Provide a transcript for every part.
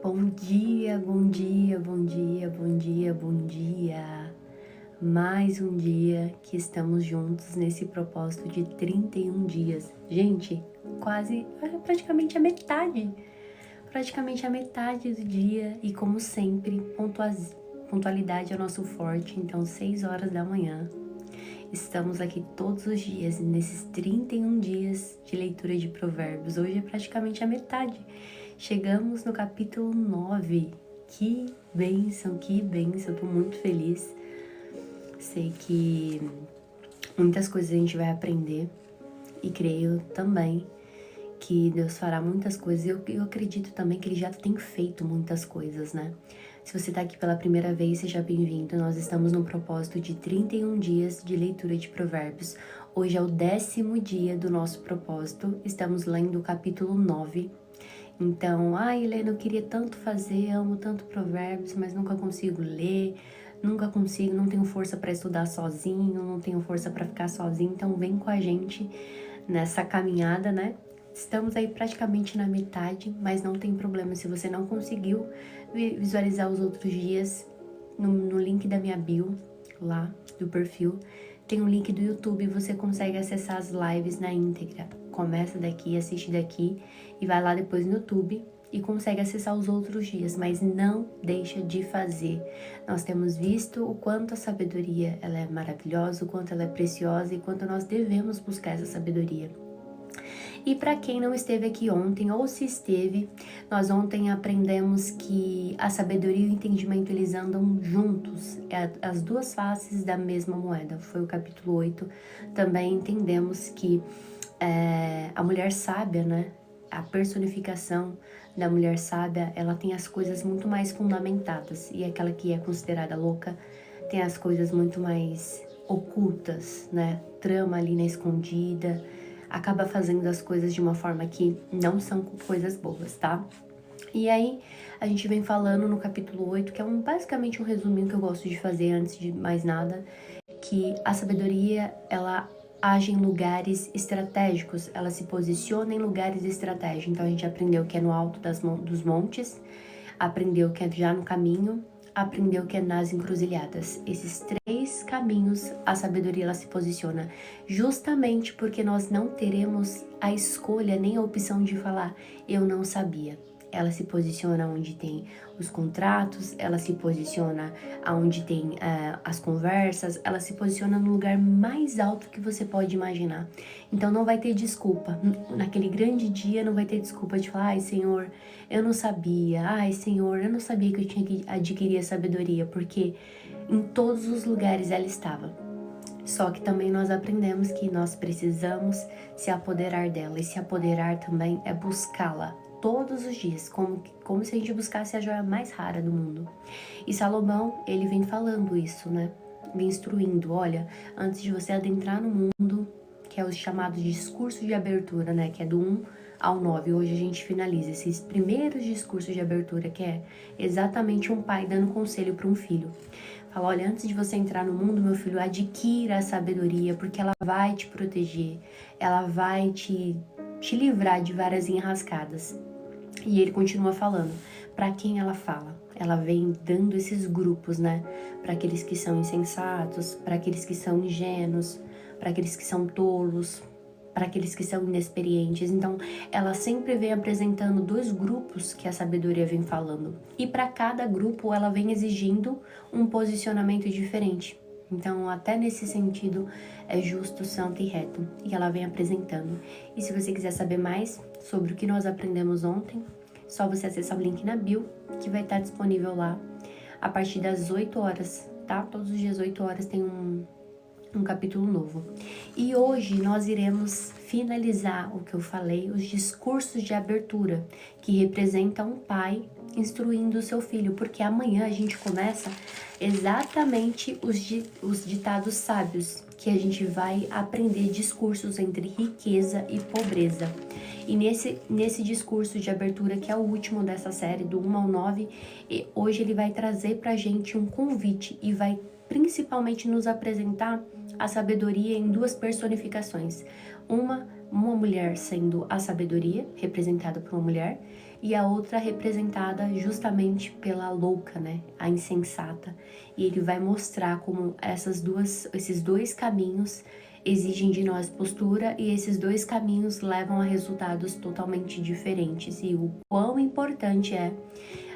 Bom dia, bom dia, bom dia, bom dia, bom dia. Mais um dia que estamos juntos nesse propósito de 31 dias. Gente, praticamente a metade do dia e como sempre, pontualidade é o nosso forte, então 6 horas da manhã. Estamos aqui todos os dias, nesses 31 dias de leitura de provérbios. Hoje é praticamente a metade. Chegamos no capítulo 9. Que bênção, eu tô muito feliz. Sei que muitas coisas a gente vai aprender e creio também que Deus fará muitas coisas. Eu acredito também que Ele já tem feito muitas coisas, né? Se você tá aqui pela primeira vez, seja bem-vindo. Nós estamos no propósito de 31 dias de leitura de provérbios. Hoje é o 10º dia do nosso propósito. Estamos lendo o capítulo 9. Então, Helena, eu queria tanto fazer, amo tanto provérbios, mas nunca consigo ler, não tenho força para estudar sozinho, não tenho força para ficar sozinho. Então, vem com a gente nessa caminhada, né? Estamos aí praticamente na metade, mas não tem problema se você não conseguiu visualizar os outros dias. No link da minha bio, lá do perfil, tem um link do YouTube, você consegue acessar as lives na íntegra. Começa daqui, assiste daqui e vai lá depois no YouTube e consegue acessar os outros dias, mas não deixa de fazer. Nós temos visto o quanto a sabedoria ela é maravilhosa, o quanto ela é preciosa e quanto nós devemos buscar essa sabedoria. E para quem não esteve aqui ontem, ou se esteve, nós ontem aprendemos que a sabedoria e o entendimento eles andam juntos, as duas faces da mesma moeda. Foi o capítulo 8. Também entendemos que a mulher sábia, né? A personificação da mulher sábia, ela tem as coisas muito mais fundamentadas, e aquela que é considerada louca tem as coisas muito mais ocultas, né? Trama ali na escondida, acaba fazendo as coisas de uma forma que não são coisas boas, tá? E aí, a gente vem falando no capítulo 8, que é basicamente um resuminho que eu gosto de fazer antes de mais nada, que a sabedoria, ela age em lugares estratégicos, ela se posiciona em lugares estratégicos. Então, a gente aprendeu que é no alto dos montes, aprendeu que é já no caminho, aprendeu que é nas encruzilhadas. Esses 3 caminhos, a sabedoria ela se posiciona, justamente porque nós não teremos a escolha nem a opção de falar, eu não sabia. Ela se posiciona onde tem os contratos, ela se posiciona onde tem as conversas, ela se posiciona no lugar mais alto que você pode imaginar. Então não vai ter desculpa. Naquele grande dia não vai ter desculpa de falar, Senhor, eu não sabia. Senhor, eu não sabia que eu tinha que adquirir a sabedoria, porque em todos os lugares ela estava. Só que também nós aprendemos que nós precisamos se apoderar dela, e se apoderar também é buscá-la todos os dias, como se a gente buscasse a joia mais rara do mundo. E Salomão, ele vem falando isso, né? Vem instruindo, olha, antes de você adentrar no mundo, que é o chamado discurso de abertura, né? Que é do 1 ao 9. Hoje a gente finaliza esses primeiros discursos de abertura, que é exatamente um pai dando conselho para um filho. Fala, olha, antes de você entrar no mundo, meu filho, adquira a sabedoria, porque ela vai te proteger, ela vai te livrar de várias enrascadas. E ele continua falando, para quem ela fala? Ela vem dando esses grupos, né? Para aqueles que são insensatos, para aqueles que são ingênuos, para aqueles que são tolos, para aqueles que são inexperientes. Então, ela sempre vem apresentando 2 grupos que a sabedoria vem falando. E para cada grupo, ela vem exigindo um posicionamento diferente. Então, até nesse sentido, é justo, santo e reto. E ela vem apresentando. E se você quiser saber mais sobre o que nós aprendemos ontem, só você acessar o link na bio, que vai estar disponível lá a partir das 8 horas, tá? Todos os dias, 8 horas, tem um capítulo novo. E hoje nós iremos finalizar o que eu falei, os discursos de abertura, que representam um pai instruindo o seu filho, porque amanhã a gente começa exatamente os ditados sábios, que a gente vai aprender discursos entre riqueza e pobreza. E nesse discurso de abertura, que é o último dessa série, do 1 ao 9, hoje ele vai trazer pra gente um convite e vai principalmente nos apresentar a sabedoria em 2 personificações. Uma uma mulher sendo a sabedoria, representada por uma mulher, e a outra representada justamente pela louca, né, a insensata. E ele vai mostrar como esses dois caminhos exigem de nós postura e esses dois caminhos levam a resultados totalmente diferentes e o quão importante é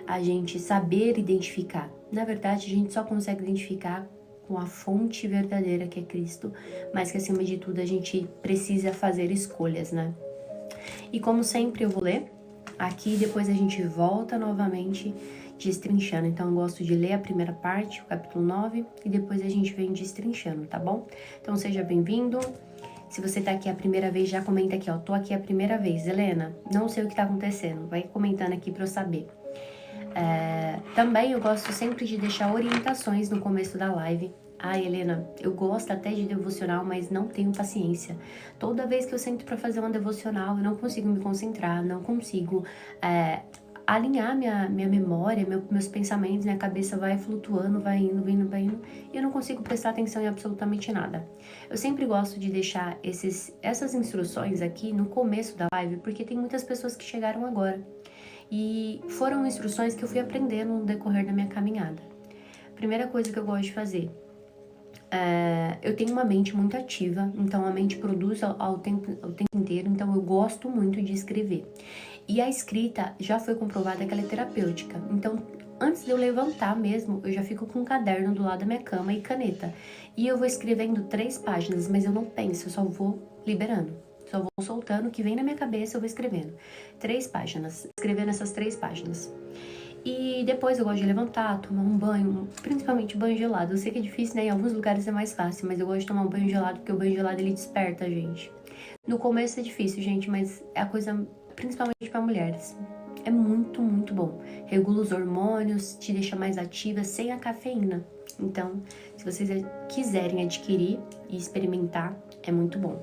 a gente saber identificar. Na verdade, a gente só consegue identificar com a fonte verdadeira que é Cristo, mas que acima de tudo a gente precisa fazer escolhas, né? E como sempre eu vou ler aqui, depois a gente volta novamente destrinchando. Então eu gosto de ler a primeira parte, o capítulo 9, e depois a gente vem destrinchando, tá bom? Então seja bem-vindo. Se você tá aqui a primeira vez, já comenta aqui, ó. Tô aqui a primeira vez. Helena, não sei o que tá acontecendo. Vai comentando aqui pra eu saber. Também eu gosto sempre de deixar orientações no começo da live. Helena, eu gosto até de devocional, mas não tenho paciência. Toda vez que eu sento pra fazer uma devocional, eu não consigo me concentrar, não consigo alinhar minha memória, meus pensamentos, minha cabeça vai flutuando, vai indo, e eu não consigo prestar atenção em absolutamente nada. Eu sempre gosto de deixar essas instruções aqui no começo da live, porque tem muitas pessoas que chegaram agora. E foram instruções que eu fui aprendendo no decorrer da minha caminhada. Primeira coisa que eu gosto de fazer, eu tenho uma mente muito ativa, então a mente produz o tempo inteiro, então eu gosto muito de escrever. E a escrita já foi comprovada que ela é terapêutica, então antes de eu levantar mesmo, eu já fico com um caderno do lado da minha cama e caneta. E eu vou escrevendo 3 páginas, mas eu não penso, eu só vou liberando. Só vou soltando o que vem na minha cabeça, eu vou escrevendo. 3 páginas, escrevendo essas 3 páginas. E depois eu gosto de levantar, tomar um banho, principalmente banho gelado. Eu sei que é difícil, né? Em alguns lugares é mais fácil, mas eu gosto de tomar um banho gelado porque o banho gelado ele desperta a gente. No começo é difícil, gente, mas é a coisa principalmente para mulheres. É muito, muito bom. Regula os hormônios, te deixa mais ativa sem a cafeína. Então, se vocês quiserem adquirir e experimentar, é muito bom.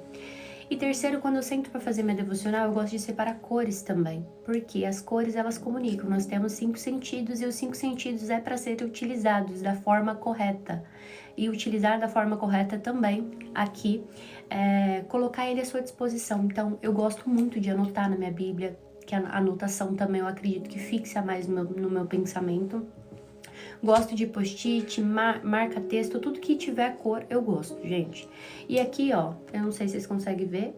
E terceiro, quando eu sento para fazer minha devocional, eu gosto de separar cores também, porque as cores elas comunicam. Nós temos 5 sentidos e os 5 sentidos é para serem utilizados da forma correta. E utilizar da forma correta também aqui, colocar ele à sua disposição. Então, eu gosto muito de anotar na minha Bíblia, que a anotação também eu acredito que fixa mais no meu pensamento. Gosto de post-it, marca texto, tudo que tiver cor eu gosto, gente. E aqui, ó, eu não sei se vocês conseguem ver.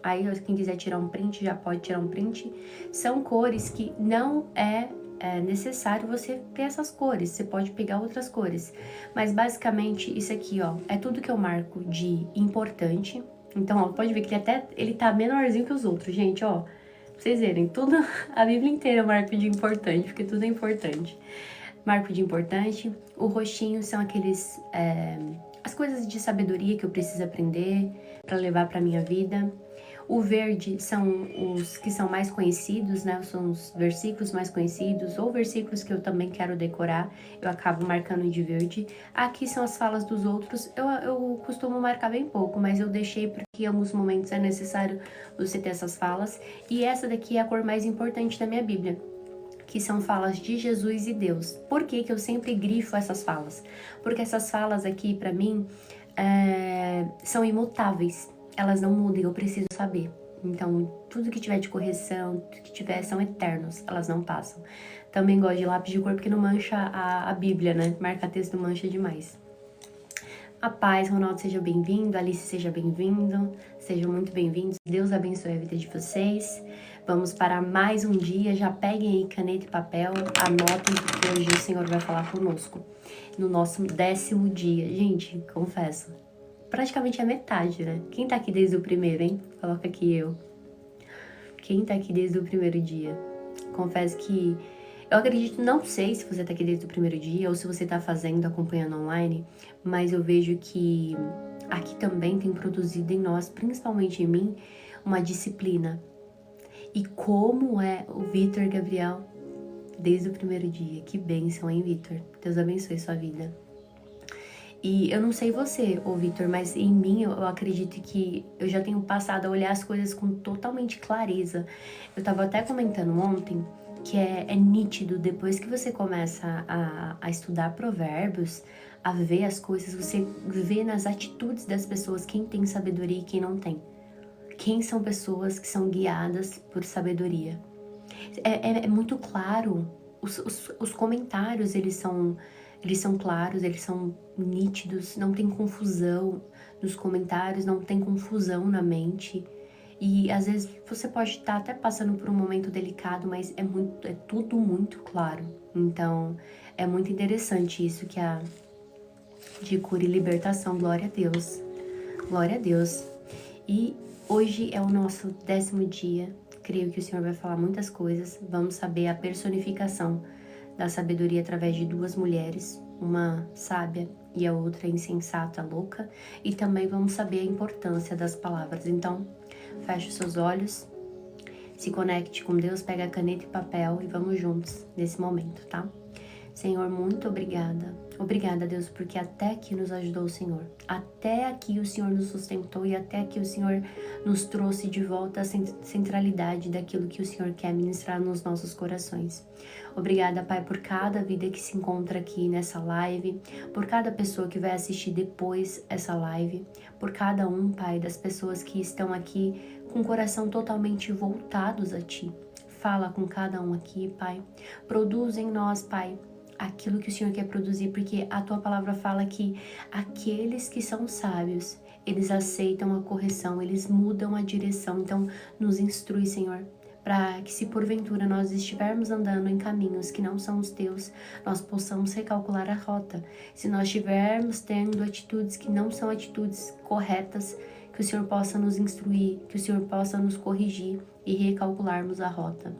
Aí, quem quiser tirar um print, já pode tirar um print. São cores que não é necessário você ter essas cores. Você pode pegar outras cores. Mas, basicamente, isso aqui, ó, é tudo que eu marco de importante. Então, ó, pode ver que ele tá menorzinho que os outros, gente, ó. Pra vocês verem, tudo, a Bíblia inteira eu marco de importante, porque tudo é importante. Marco de importante, o roxinho são as coisas de sabedoria que eu preciso aprender para levar para minha vida. O verde são os que são mais conhecidos, né? São os versículos mais conhecidos ou versículos que eu também quero decorar, eu acabo marcando de verde. Aqui são as falas dos outros, eu costumo marcar bem pouco, mas eu deixei porque em alguns momentos é necessário você ter essas falas. E essa daqui é a cor mais importante da minha Bíblia, que são falas de Jesus e Deus. Por que que eu sempre grifo essas falas? Porque essas falas aqui, pra mim, são imutáveis. Elas não mudam, eu preciso saber. Então, tudo que tiver de correção, tudo que tiver, são eternos, elas não passam. Também gosto de lápis de cor porque não mancha a Bíblia, né? Marca texto não mancha demais. A paz, Ronaldo, seja bem-vindo. Alice, seja bem-vindo. Sejam muito bem-vindos. Deus abençoe a vida de vocês. Vamos para mais um dia. Já peguem aí caneta e papel, anotem, porque hoje o Senhor vai falar conosco. No nosso 10º dia. Gente, confesso, praticamente a metade, né? Quem tá aqui desde o primeiro, hein? Coloca aqui eu. Quem tá aqui desde o primeiro dia? Confesso que eu acredito, não sei se você tá aqui desde o primeiro dia ou se você tá fazendo, acompanhando online, mas eu vejo que aqui também tem produzido em nós, principalmente em mim, uma disciplina. E como é o Vitor Gabriel desde o primeiro dia. Que bênção, hein, Vitor? Deus abençoe sua vida. E eu não sei você, ô Vitor, mas em mim eu acredito que eu já tenho passado a olhar as coisas com totalmente clareza. Eu tava até comentando ontem que é nítido, depois que você começa a estudar provérbios, a ver as coisas, você vê nas atitudes das pessoas quem tem sabedoria e quem não tem. quem são pessoas que são guiadas por sabedoria. É muito claro. Os comentários, eles são claros, eles são nítidos, não tem confusão nos comentários, não tem confusão na mente. E às vezes você pode estar até passando por um momento delicado, mas é tudo muito claro. Então, é muito interessante isso que a de cura e libertação. Glória a Deus. Glória a Deus. E hoje é o nosso 10º dia. Creio que o Senhor vai falar muitas coisas. Vamos saber a personificação da sabedoria através de 2 mulheres, uma sábia e a outra insensata, louca. E também vamos saber a importância das palavras. Então, feche os seus olhos, se conecte com Deus, pega a caneta e papel e vamos juntos nesse momento, tá? Senhor, muito obrigada. Obrigada, Deus, porque até aqui nos ajudou o Senhor. Até aqui o Senhor nos sustentou e até aqui o Senhor nos trouxe de volta a centralidade daquilo que o Senhor quer ministrar nos nossos corações. Obrigada, Pai, por cada vida que se encontra aqui nessa live, por cada pessoa que vai assistir depois essa live, por cada um, Pai, das pessoas que estão aqui com o coração totalmente voltados a Ti. Fala com cada um aqui, Pai. Produz em nós, Pai, aquilo que o Senhor quer produzir, porque a Tua palavra fala que aqueles que são sábios, eles aceitam a correção, eles mudam a direção. Então, nos instrui, Senhor, para que se porventura nós estivermos andando em caminhos que não são os Teus, nós possamos recalcular a rota. Se nós estivermos tendo atitudes que não são atitudes corretas, que o Senhor possa nos instruir, que o Senhor possa nos corrigir e recalcularmos a rota.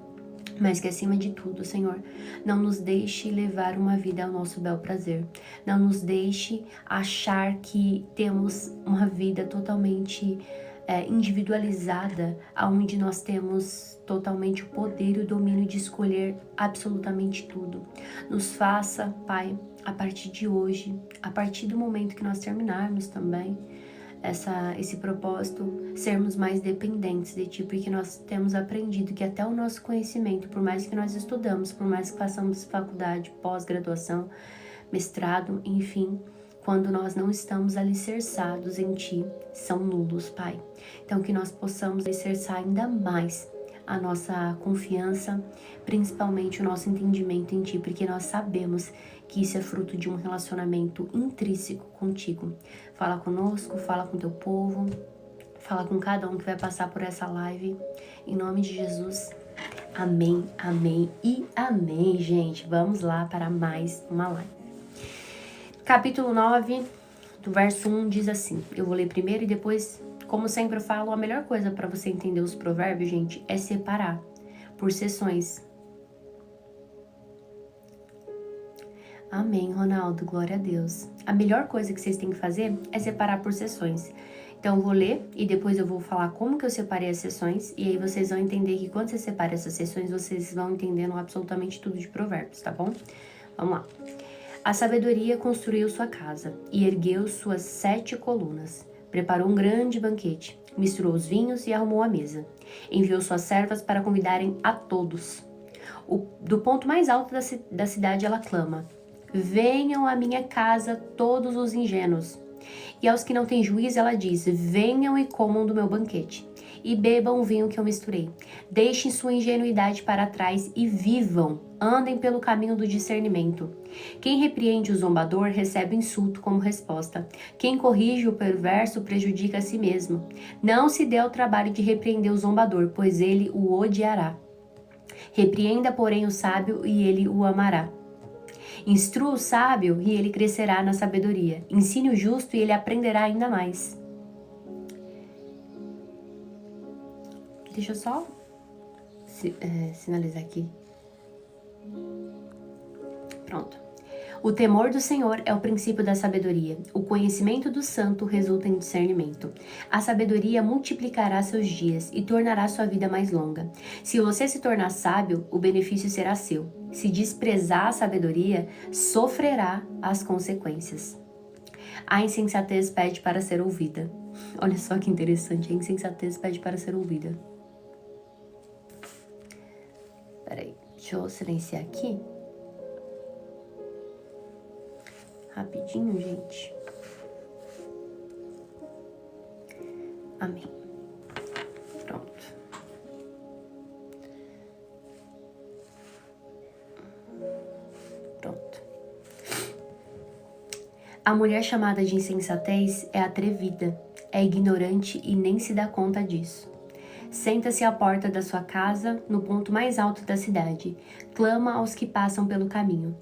Mas que acima de tudo, Senhor, não nos deixe levar uma vida ao nosso bel prazer. Não nos deixe achar que temos uma vida totalmente individualizada, onde nós temos totalmente o poder e o domínio de escolher absolutamente tudo. Nos faça, Pai, a partir de hoje, a partir do momento que nós terminarmos também esse propósito, sermos mais dependentes de Ti, porque nós temos aprendido que até o nosso conhecimento, por mais que nós estudamos, por mais que façamos faculdade, pós-graduação, mestrado, enfim, quando nós não estamos alicerçados em Ti, são nulos, Pai. Então, que nós possamos alicerçar ainda mais a nossa confiança, principalmente o nosso entendimento em Ti, porque nós sabemos que isso é fruto de um relacionamento intrínseco contigo. Fala conosco, fala com teu povo, fala com cada um que vai passar por essa live. Em nome de Jesus, amém, amém e amém, gente. Vamos lá para mais uma live. Capítulo 9, do verso 1, diz assim. Eu vou ler primeiro e depois, como sempre eu falo, a melhor coisa para você entender os provérbios, gente, é separar por sessões. Amém, Ronaldo, glória a Deus. A melhor coisa que vocês têm que fazer é separar por sessões. Então, eu vou ler e depois eu vou falar como que eu separei as sessões. E aí vocês vão entender que quando você separa essas sessões, vocês vão entendendo absolutamente tudo de provérbios, tá bom? Vamos lá. A sabedoria construiu sua casa e ergueu suas 7 colunas. Preparou um grande banquete, misturou os vinhos e arrumou a mesa. Enviou suas servas para convidarem a todos. Do ponto mais alto da cidade ela clama: venham à minha casa todos os ingênuos. E aos que não têm juízo ela diz: venham e comam do meu banquete, e bebam o vinho que eu misturei. Deixem sua ingenuidade para trás e vivam, andem pelo caminho do discernimento. Quem repreende o zombador recebe insulto como resposta. Quem corrige o perverso prejudica a si mesmo. Não se dê ao trabalho de repreender o zombador, pois ele o odiará. Repreenda, porém, o sábio e ele o amará. Instrua o sábio e ele crescerá na sabedoria. Ensine o justo e ele aprenderá ainda mais. Deixa eu só sinalizar aqui. Pronto. O temor do Senhor é o princípio da sabedoria. O conhecimento do santo resulta em discernimento. A sabedoria multiplicará seus dias e tornará sua vida mais longa. Se você se tornar sábio, o benefício será seu. Se desprezar a sabedoria, sofrerá as consequências. A insensatez pede para ser ouvida. Olha só que interessante, a insensatez pede para ser ouvida. Peraí, deixa eu silenciar aqui. Rapidinho, gente. Amém. A mulher chamada de insensatez é atrevida, é ignorante e nem se dá conta disso. Senta-se à porta da sua casa, no ponto mais alto da cidade. Clama aos que passam pelo caminho,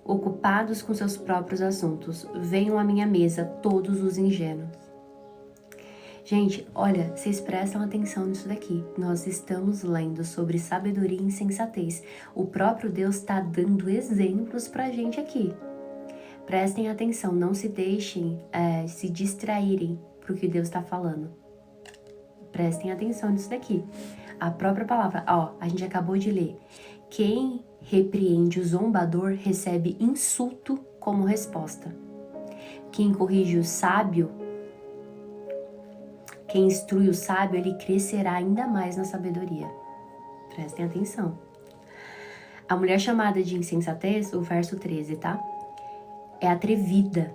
ocupados com seus próprios assuntos. Venham à minha mesa, todos os ingênuos. Gente, olha, vocês prestam atenção nisso daqui. Nós estamos lendo sobre sabedoria e insensatez. O próprio Deus está dando exemplos pra gente aqui. Prestem atenção, não se deixem se distraírem pro que Deus está falando. Prestem atenção nisso daqui. A própria palavra, a gente acabou de ler. Quem repreende o zombador recebe insulto como resposta. Quem corrige o sábio, quem instrui o sábio, ele crescerá ainda mais na sabedoria. Prestem atenção. A mulher chamada de insensatez, o verso 13, tá? É atrevida,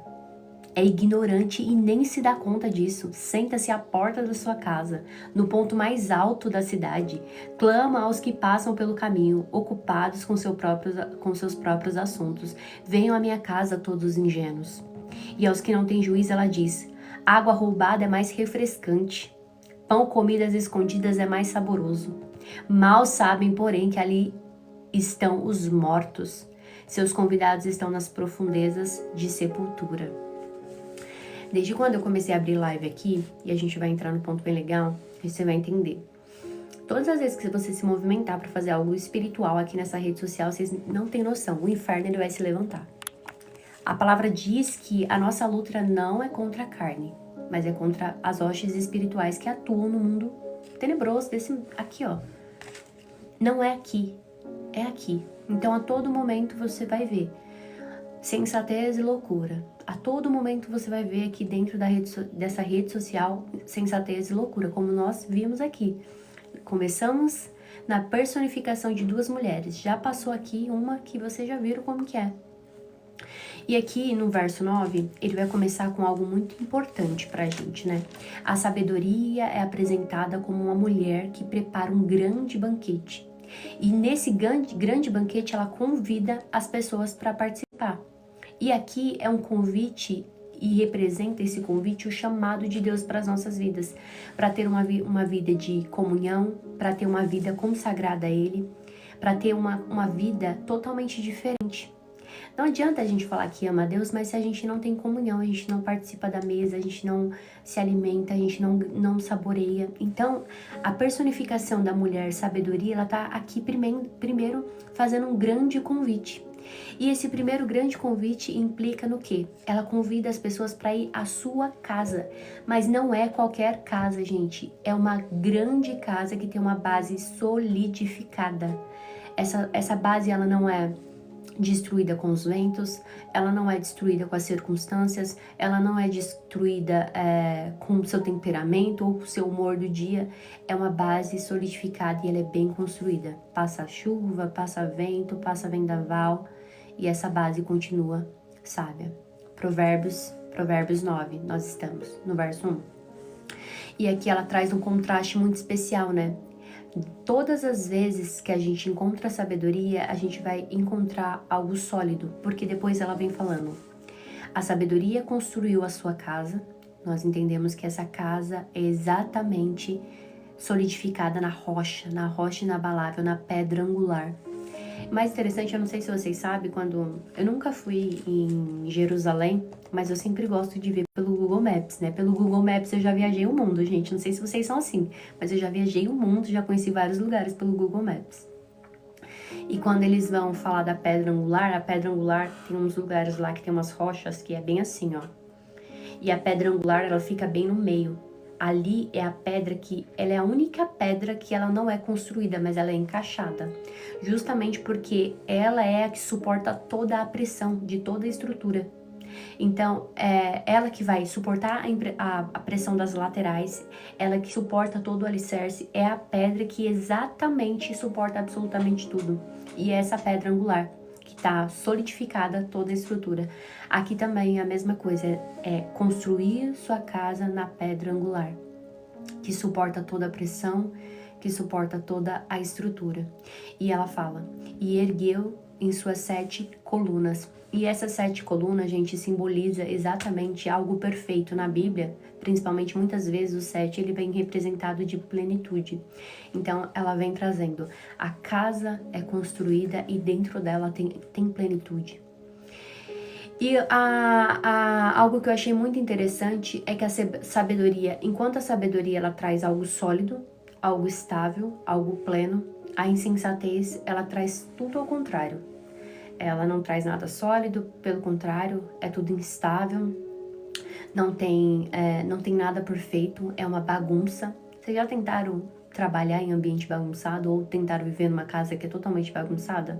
é ignorante e nem se dá conta disso. Senta-se à porta da sua casa, no ponto mais alto da cidade. Clama aos que passam pelo caminho, ocupados com seus próprios assuntos. Venham à minha casa todos os ingênuos. E aos que não têm juízo ela diz: água roubada é mais refrescante. Pão comido às escondidas é mais saboroso. Mal sabem, porém, que ali estão os mortos. Seus convidados estão nas profundezas de sepultura. Desde quando eu comecei a abrir live aqui, e a gente vai entrar no ponto bem legal, você vai entender. Todas as vezes que você se movimentar para fazer algo espiritual aqui nessa rede social, vocês não têm noção, o inferno ele vai se levantar. A palavra diz que a nossa luta não é contra a carne, mas é contra as hostes espirituais que atuam no mundo tenebroso desse aqui, ó. Não é aqui, é aqui. Então a todo momento você vai ver sensatez e loucura. A todo momento você vai ver aqui dentro dessa rede social sensatez e loucura, como nós vimos aqui. Começamos na personificação de duas mulheres. Já passou aqui uma que vocês já viram como que é. E aqui no verso 9, ele vai começar com algo muito importante pra gente, né? A sabedoria é apresentada como uma mulher que prepara um grande banquete. E nesse grande banquete ela convida as pessoas para participar. E aqui é um convite e representa esse convite o chamado de Deus para as nossas vidas, para ter uma vida de comunhão, para ter uma vida consagrada a Ele, para ter uma vida totalmente diferente. Não adianta a gente falar que ama a Deus, mas se a gente não tem comunhão, a gente não participa da mesa, a gente não se alimenta, a gente não saboreia. Então, a personificação da mulher sabedoria, ela tá aqui primeiro fazendo um grande convite. E esse primeiro grande convite implica no quê? Ela convida as pessoas para ir à sua casa, mas não é qualquer casa, gente. É uma grande casa que tem uma base solidificada. Essa base, ela não é destruída com os ventos, ela não é destruída com as circunstâncias, ela não é destruída com o seu temperamento ou com o seu humor do dia. É uma base solidificada e ela é bem construída. Passa chuva, passa vento, passa vendaval e essa base continua sábia. Provérbios 9, nós estamos no verso 1. E aqui ela traz um contraste muito especial, né? Todas as vezes que a gente encontra sabedoria, a gente vai encontrar algo sólido, porque depois ela vem falando. A sabedoria construiu a sua casa. Nós entendemos que essa casa é exatamente solidificada na rocha inabalável, na pedra angular. Mais interessante, eu não sei se vocês sabem, eu nunca fui em Jerusalém, mas eu sempre gosto de ver pelo Google Maps, né? Pelo Google Maps eu já viajei o mundo, gente. Não sei se vocês são assim, mas eu já viajei o mundo, já conheci vários lugares pelo Google Maps. E quando eles vão falar da pedra angular, a pedra angular tem uns lugares lá que tem umas rochas que é bem assim, ó. E a pedra angular, ela fica bem no meio. Ali é a pedra ela é a única pedra que ela não é construída, mas ela é encaixada. Justamente porque ela é a que suporta toda a pressão de toda a estrutura. Então, é ela que vai suportar a pressão das laterais, ela que suporta todo o alicerce, é a pedra que exatamente suporta absolutamente tudo. E é essa pedra angular que está solidificada toda a estrutura. Aqui também é a mesma coisa, é construir sua casa na pedra angular, que suporta toda a pressão, que suporta toda a estrutura. E ela fala, e ergueu em suas 7 colunas. E essas 7 colunas, gente, simboliza exatamente algo perfeito na Bíblia. Principalmente, muitas vezes, o 7 ele vem representado de plenitude. Então, ela vem trazendo, a casa é construída e dentro dela tem plenitude. E algo que eu achei muito interessante é que a sabedoria, enquanto a sabedoria ela traz algo sólido, algo estável, algo pleno, a insensatez ela traz tudo ao contrário. Ela não traz nada sólido, pelo contrário, é tudo instável, não tem nada perfeito, é uma bagunça. Vocês já tentaram trabalhar em ambiente bagunçado ou tentaram viver numa casa que é totalmente bagunçada?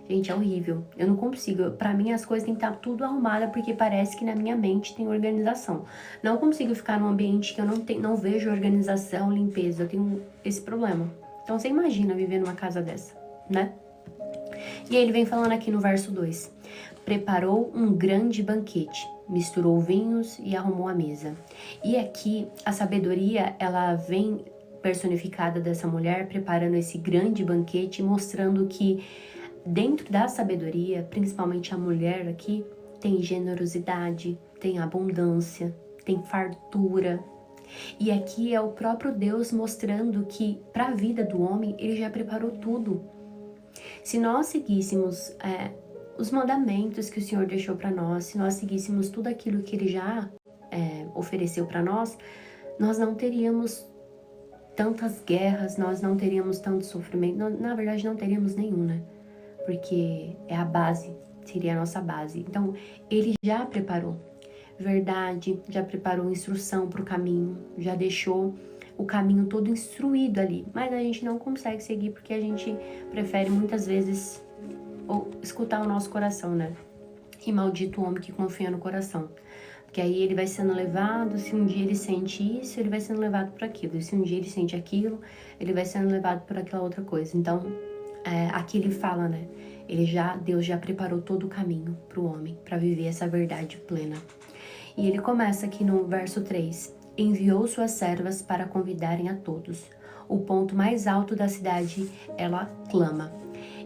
Gente, é horrível. Eu não consigo. Pra mim, as coisas têm que estar tudo arrumada porque parece que na minha mente tem organização. Não consigo ficar num ambiente que eu não vejo organização, limpeza. Eu tenho esse problema. Então, você imagina viver numa casa dessa, né? E aí ele vem falando aqui no verso 2. Preparou um grande banquete, misturou vinhos e arrumou a mesa. E aqui, a sabedoria, ela vem personificada dessa mulher, preparando esse grande banquete, mostrando que dentro da sabedoria, principalmente a mulher aqui, tem generosidade, tem abundância, tem fartura. E aqui é o próprio Deus mostrando que para a vida do homem, ele já preparou tudo. Se nós seguíssemos os mandamentos que o Senhor deixou para nós, se nós seguíssemos tudo aquilo que ele já ofereceu para nós, nós não teríamos tantas guerras, nós não teríamos tanto sofrimento, na verdade não teríamos nenhum, né? Porque é a base, seria a nossa base. Então, ele já preparou verdade, já preparou instrução para o caminho, já deixou o caminho todo instruído ali. Mas a gente não consegue seguir porque a gente prefere muitas vezes escutar o nosso coração, né? E maldito o homem que confia no coração. Porque aí ele vai sendo levado, se um dia ele sente isso, ele vai sendo levado por aquilo. E se um dia ele sente aquilo, ele vai sendo levado por aquela outra coisa. Então, aqui ele fala, né? Deus já preparou todo o caminho para o homem, para viver essa verdade plena. E ele começa aqui no verso 3. Enviou suas servas para convidarem a todos. O ponto mais alto da cidade, ela clama.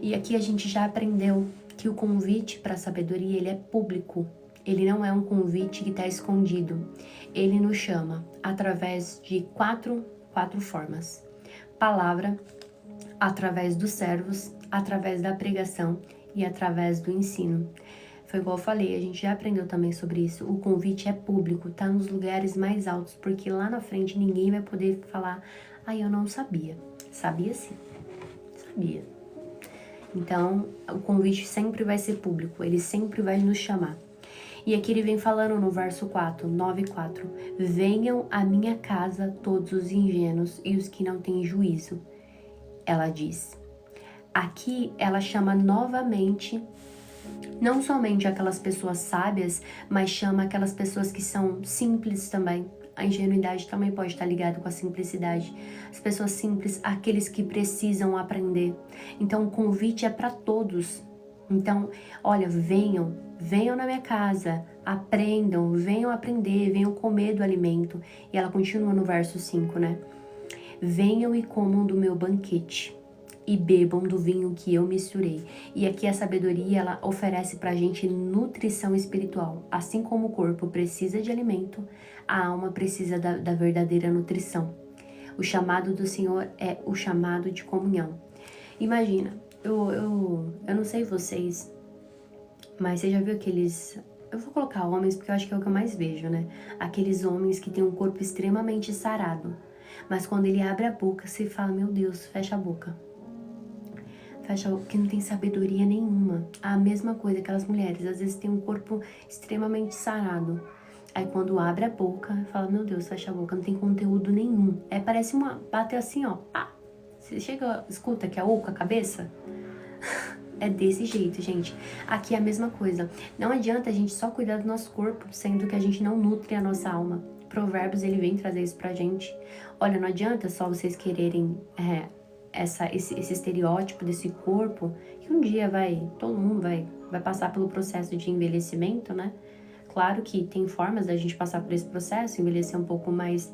E aqui a gente já aprendeu que o convite para a sabedoria, ele é público. Ele não é um convite que está escondido. Ele nos chama através de quatro formas. Palavra, através dos servos, através da pregação e através do ensino. Foi igual eu falei, a gente já aprendeu também sobre isso. O convite é público, tá nos lugares mais altos, porque lá na frente ninguém vai poder falar, eu não sabia. Sabia sim, sabia. Então, o convite sempre vai ser público, ele sempre vai nos chamar. E aqui ele vem falando no verso 4, 9:4. Venham à minha casa todos os ingênuos e os que não têm juízo. Ela diz. Aqui ela chama novamente, não somente aquelas pessoas sábias, mas chama aquelas pessoas que são simples também. A ingenuidade também pode estar ligada com a simplicidade. As pessoas simples, aqueles que precisam aprender. Então o convite é para todos. Então, olha, venham na minha casa, aprendam, venham aprender, venham comer do alimento. E ela continua no verso 5, né? Venham e comam do meu banquete e bebam do vinho que eu misturei. E aqui a sabedoria, ela oferece pra gente nutrição espiritual. Assim como o corpo precisa de alimento, a alma precisa da verdadeira nutrição. O chamado do Senhor é o chamado de comunhão. Imagina, eu não sei vocês, mas você já viu aqueles... Eu vou colocar homens porque eu acho que é o que eu mais vejo, né? Aqueles homens que têm um corpo extremamente sarado. Mas quando ele abre a boca, você fala, meu Deus, fecha a boca. Fecha a boca, porque não tem sabedoria nenhuma. A mesma coisa, aquelas mulheres, às vezes têm um corpo extremamente sarado. Aí quando abre a boca, fala, meu Deus, fecha a boca, não tem conteúdo nenhum. Parece bater assim, ó, pá. Você chega, escuta que é oco a cabeça? É desse jeito, gente. Aqui é a mesma coisa. Não adianta a gente só cuidar do nosso corpo, sendo que a gente não nutre a nossa alma. Provérbios, ele vem trazer isso pra gente. Olha, não adianta só vocês quererem esse estereótipo desse corpo, que um dia todo mundo vai passar pelo processo de envelhecimento, né? Claro que tem formas da gente passar por esse processo, envelhecer um pouco mais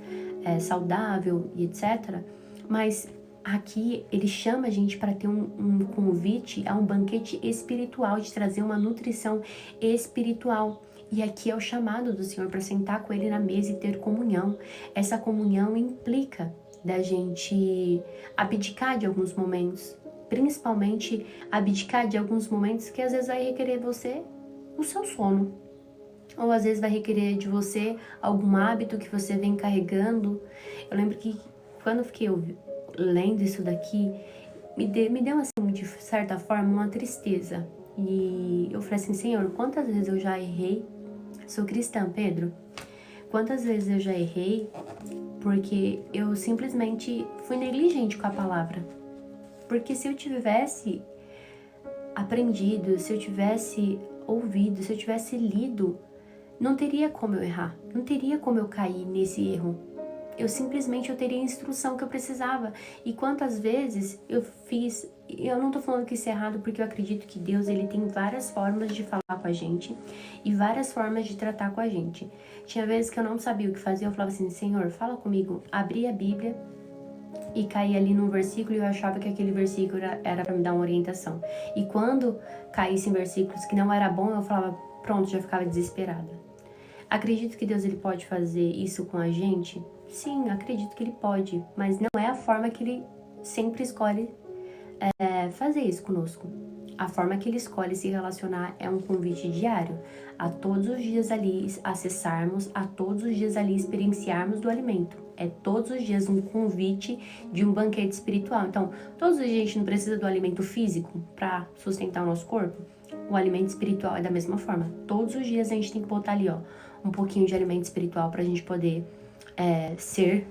saudável e etc. Mas aqui ele chama a gente para ter um convite a um banquete espiritual, de trazer uma nutrição espiritual. E aqui é o chamado do Senhor para sentar com Ele na mesa e ter comunhão. Essa comunhão implica da gente abdicar de alguns momentos, principalmente abdicar de alguns momentos que às vezes vai requerer você o seu sono, ou às vezes vai requerer de você algum hábito que você vem carregando. Eu lembro que quando eu fiquei lendo isso daqui, me deu assim, de certa forma, uma tristeza. E eu falei assim, Senhor, quantas vezes eu já errei? Sou cristã, Pedro. Quantas vezes eu já errei porque eu simplesmente fui negligente com a palavra? Porque se eu tivesse aprendido, se eu tivesse ouvido, se eu tivesse lido, não teria como eu errar, não teria como eu cair nesse erro. Eu teria a instrução que eu precisava. E quantas vezes eu fiz, eu não tô falando que isso é errado, porque eu acredito que Deus, ele tem várias formas de falar com a gente e várias formas de tratar com a gente. Tinha vezes que eu não sabia o que fazer, eu falava assim, Senhor, fala comigo. Abria a Bíblia e caía ali num versículo e eu achava que aquele versículo era para me dar uma orientação. E quando caísse em versículos que não era bom, eu falava, pronto, já ficava desesperada. Acredito que Deus, ele pode fazer isso com a gente? Sim, acredito que ele pode, mas não é a forma que ele sempre escolhe fazer isso conosco. A forma que ele escolhe se relacionar é um convite diário, a todos os dias ali acessarmos, a todos os dias ali experienciarmos do alimento. É todos os dias um convite de um banquete espiritual. Então, todos os dias a gente não precisa do alimento físico para sustentar o nosso corpo. O alimento espiritual é da mesma forma. Todos os dias a gente tem que botar ali, ó, um pouquinho de alimento espiritual para a gente poder ser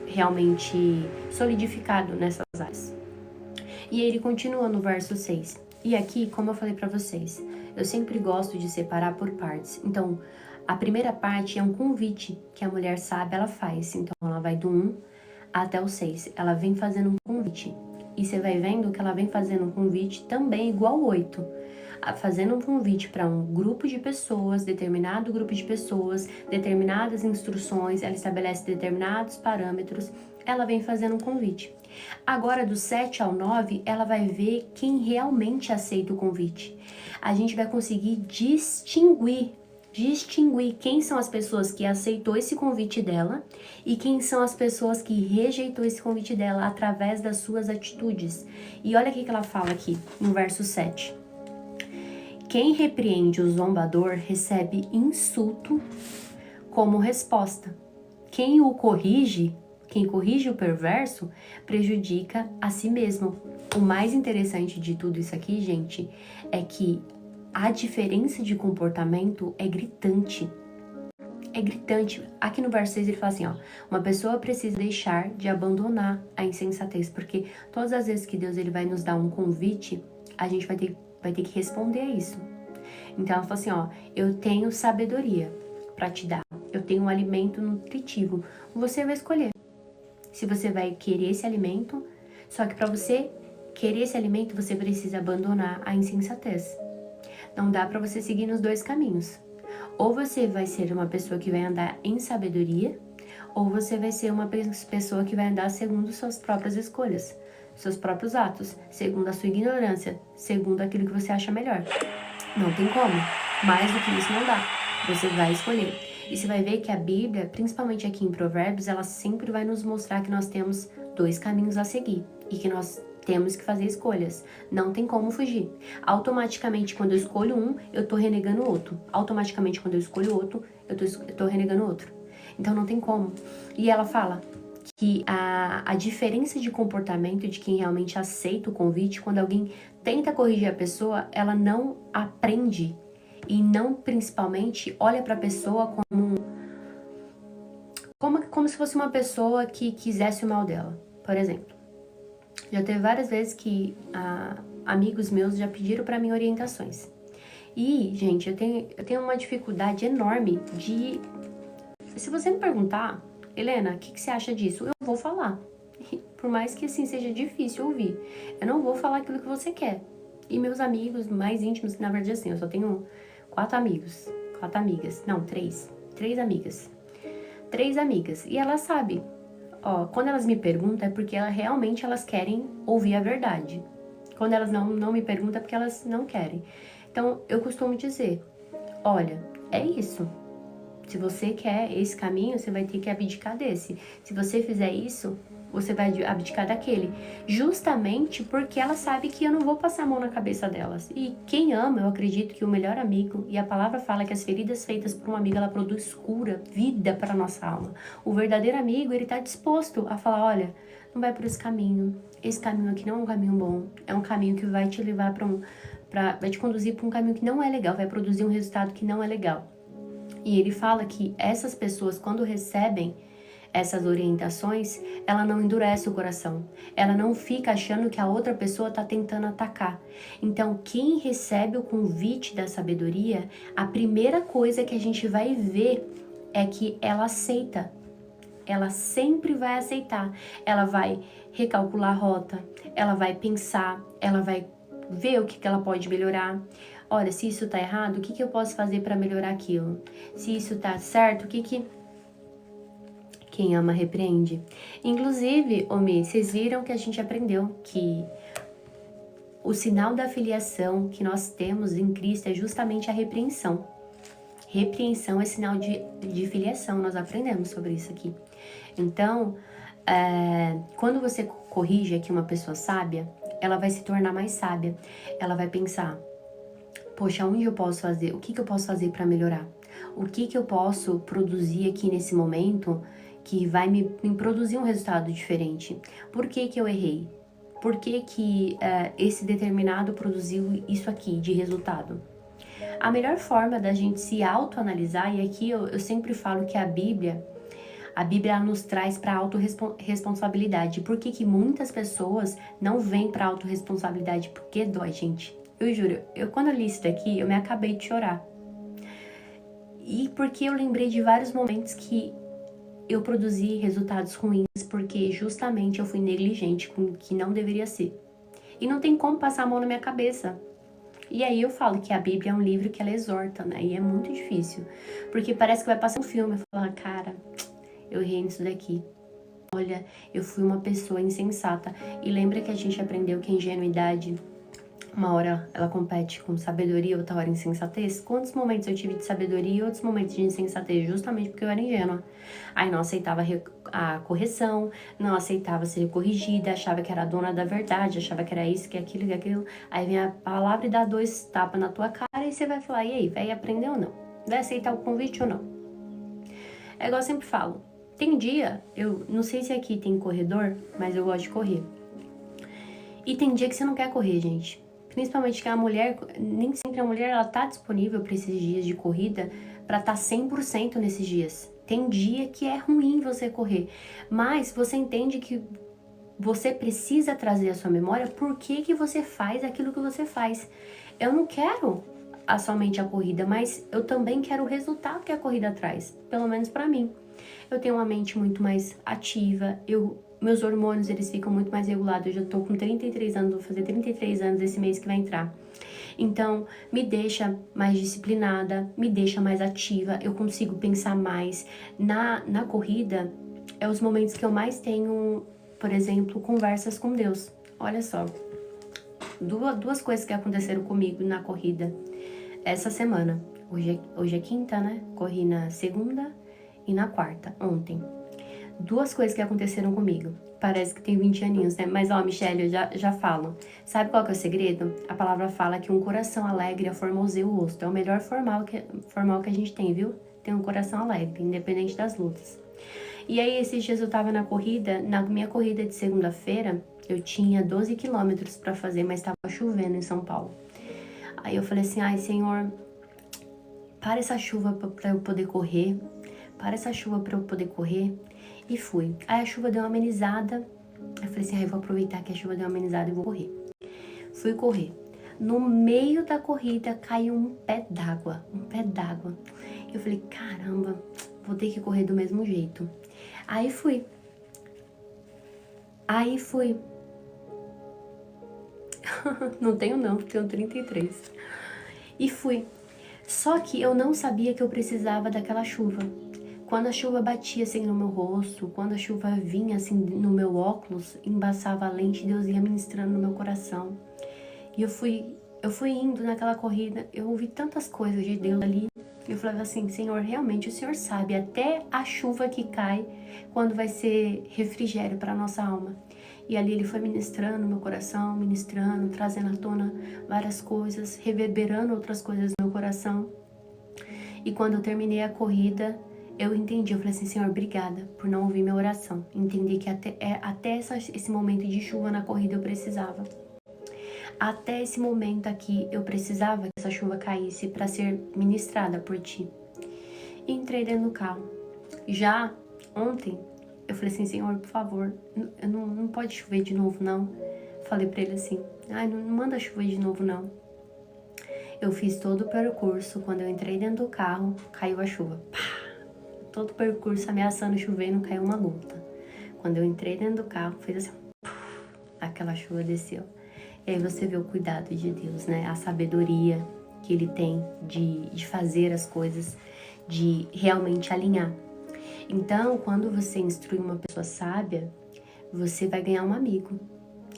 realmente solidificado nessas áreas. E ele continua no verso 6. E aqui, como eu falei para vocês, eu sempre gosto de separar por partes. Então, a primeira parte é um convite que a mulher sábia ela faz. Então, ela vai do 1 até o 6. Ela vem fazendo um convite. E você vai vendo que ela vem fazendo um convite também igual ao 8. Fazendo um convite para um grupo de pessoas, determinado grupo de pessoas, determinadas instruções, ela estabelece determinados parâmetros, ela vem fazendo um convite. Agora, do 7 ao 9, ela vai ver quem realmente aceita o convite. A gente vai conseguir distinguir quem são as pessoas que aceitou esse convite dela e quem são as pessoas que rejeitou esse convite dela através das suas atitudes. E olha o que ela fala aqui, no verso 7. Quem repreende o zombador recebe insulto como resposta. Quem corrige o perverso, prejudica a si mesmo. O mais interessante de tudo isso aqui, gente, é que a diferença de comportamento é gritante. É gritante. Aqui no verso 6 ele fala assim, ó, uma pessoa precisa deixar de abandonar a insensatez, porque todas as vezes que Deus ele vai nos dar um convite, a gente vai ter que responder a isso. Então ela fala assim, ó, eu tenho sabedoria para te dar, eu tenho um alimento nutritivo, você vai escolher se você vai querer esse alimento, só que para você querer esse alimento, você precisa abandonar a insensatez. Não dá para você seguir nos dois caminhos. Ou você vai ser uma pessoa que vai andar em sabedoria, ou você vai ser uma pessoa que vai andar segundo suas próprias escolhas, seus próprios atos, segundo a sua ignorância, segundo aquilo que você acha melhor. Não tem como. Mais do que isso não dá. Você vai escolher. E você vai ver que a Bíblia, principalmente aqui em Provérbios, ela sempre vai nos mostrar que nós temos dois caminhos a seguir e que nós temos que fazer escolhas. Não tem como fugir. Automaticamente, quando eu escolho um, eu tô renegando o outro. Automaticamente, quando eu escolho outro, eu tô renegando o outro. Então, não tem como. E ela fala que a diferença de comportamento de quem realmente aceita o convite, quando alguém tenta corrigir a pessoa, ela não aprende e não, principalmente, olha para a pessoa como se fosse uma pessoa que quisesse o mal dela. Por exemplo, já teve várias vezes que amigos meus já pediram para mim orientações. E, gente, eu tenho uma dificuldade enorme de... Se você me perguntar, Helena, o que você acha disso? Eu vou falar. Por mais que assim seja difícil ouvir. Eu não vou falar aquilo que você quer. E meus amigos mais íntimos, que na verdade assim, eu só tenho 4 amigas. Não, 3 amigas. 3 amigas. E ela sabe ó, quando elas me perguntam é porque realmente elas querem ouvir a verdade. Quando elas não me perguntam é porque elas não querem. Então, eu costumo dizer, olha, é isso. Se você quer esse caminho, você vai ter que abdicar desse. Se você fizer isso, você vai abdicar daquele. Justamente porque ela sabe que eu não vou passar a mão na cabeça delas. E quem ama, eu acredito que o melhor amigo, e a palavra fala que as feridas feitas por um amigo, ela produz cura, vida para a nossa alma. O verdadeiro amigo, ele tá disposto a falar, olha, não vai por esse caminho aqui não é um caminho bom, é um caminho que vai te levar vai te conduzir para um caminho que não é legal, vai produzir um resultado que não é legal. E ele fala que essas pessoas, quando recebem essas orientações, ela não endurece o coração. Ela não fica achando que a outra pessoa está tentando atacar. Então, quem recebe o convite da sabedoria, a primeira coisa que a gente vai ver é que ela aceita. Ela sempre vai aceitar. Ela vai recalcular a rota, ela vai pensar, ela vai ver o que ela pode melhorar. Olha, se isso tá errado, o que eu posso fazer para melhorar aquilo? Se isso tá certo, Quem ama repreende. Inclusive, Omi, vocês viram que a gente aprendeu que o sinal da filiação que nós temos em Cristo é justamente a repreensão. Repreensão é sinal de filiação, nós aprendemos sobre isso aqui. Então, quando você corrige aqui uma pessoa sábia, ela vai se tornar mais sábia. Ela vai pensar, poxa, onde eu posso fazer? O que eu posso fazer para melhorar? O que eu posso produzir aqui nesse momento que vai me produzir um resultado diferente? Por que eu errei? Por que esse determinado produziu isso aqui de resultado? A melhor forma da gente se autoanalisar, e aqui eu sempre falo que a Bíblia nos traz para autorresponsabilidade. Por que muitas pessoas não vêm para autorresponsabilidade? Porque dói, gente. Eu juro, quando eu li isso daqui, eu me acabei de chorar. E porque eu lembrei de vários momentos que eu produzi resultados ruins, porque justamente eu fui negligente com o que não deveria ser. E não tem como passar a mão na minha cabeça. E aí eu falo que a Bíblia é um livro que ela exorta, né? E é muito difícil. Porque parece que vai passar um filme. Eu falo, cara, eu errei nisso daqui. Olha, eu fui uma pessoa insensata. E lembra que a gente aprendeu que a ingenuidade, uma hora ela compete com sabedoria, outra hora insensatez? Quantos momentos eu tive de sabedoria e outros momentos de insensatez? Justamente porque eu era ingênua. Aí não aceitava a correção, não aceitava ser corrigida, achava que era a dona da verdade, achava que era isso, que aquilo, que aquilo. Aí vem a palavra e dá 2 tapas na tua cara e você vai falar, e aí, vai aprender ou não? Vai aceitar o convite ou não? É igual eu sempre falo. Tem dia, eu não sei se aqui tem corredor, mas eu gosto de correr. E tem dia que você não quer correr, gente. Principalmente que a mulher, nem sempre a mulher ela tá disponível para esses dias de corrida para estar 100% nesses dias. Tem dia que é ruim você correr, mas você entende que você precisa trazer à sua memória por que você faz aquilo que você faz. Eu não quero somente a corrida, mas eu também quero o resultado que a corrida traz, pelo menos para mim. Eu tenho uma mente muito mais ativa, meus hormônios eles ficam muito mais regulados. Eu já tô com 33 anos, vou fazer 33 anos esse mês que vai entrar. Então, me deixa mais disciplinada, me deixa mais ativa, eu consigo pensar mais. Na corrida, é os momentos que eu mais tenho, por exemplo, conversas com Deus. Olha só, duas coisas que aconteceram comigo na corrida essa semana. Hoje é quinta, né? Corri na segunda e na quarta, ontem. Duas coisas que aconteceram comigo. Parece que tem 20 aninhos, né? Mas, ó, Michelle, eu já falo. Sabe qual que é o segredo? A palavra fala que um coração alegre formoseia o rosto. É o melhor formal que a gente tem, viu? Tem um coração alegre, independente das lutas. E aí, esses dias eu tava na corrida. Na minha corrida de segunda-feira, eu tinha 12 quilômetros pra fazer, mas tava chovendo em São Paulo. Aí eu falei assim, ai, Senhor, para essa chuva pra eu poder correr. Para essa chuva pra eu poder correr. E fui. Aí a chuva deu uma amenizada. Eu falei assim, eu vou aproveitar que a chuva deu uma amenizada e vou correr. Fui correr. No meio da corrida caiu um pé d'água. Eu falei, caramba, vou ter que correr do mesmo jeito. Aí fui. Não tenho, tenho 33. E fui. Só que eu não sabia que eu precisava daquela chuva. quando a chuva batia assim no meu rosto, quando a chuva vinha assim no meu óculos, embaçava a lente, Deus ia ministrando no meu coração. E eu fui indo naquela corrida, eu ouvi tantas coisas de Deus ali. Eu falava assim, Senhor, realmente o Senhor sabe até a chuva que cai quando vai ser refrigério para nossa alma. E ali Ele foi ministrando no meu coração, ministrando, trazendo à tona várias coisas, reverberando outras coisas no meu coração. E quando eu terminei a corrida, eu entendi, eu falei assim, Senhor, obrigada por não ouvir minha oração. Entendi que até esse momento de chuva na corrida eu precisava. Até esse momento aqui eu precisava que essa chuva caísse para ser ministrada por ti. E entrei dentro do carro. Já ontem, eu falei assim, Senhor, por favor, não pode chover de novo, não. Falei para ele assim, ai, não manda chover de novo, não. Eu fiz todo o percurso, quando eu entrei dentro do carro, caiu a chuva. Pá! Todo o percurso ameaçando chover e não caiu uma gota. Quando eu entrei dentro do carro, fez assim, aquela chuva desceu. E aí você vê o cuidado de Deus, né? A sabedoria que Ele tem de fazer as coisas, de realmente alinhar. Então, quando você instrui uma pessoa sábia, você vai ganhar um amigo.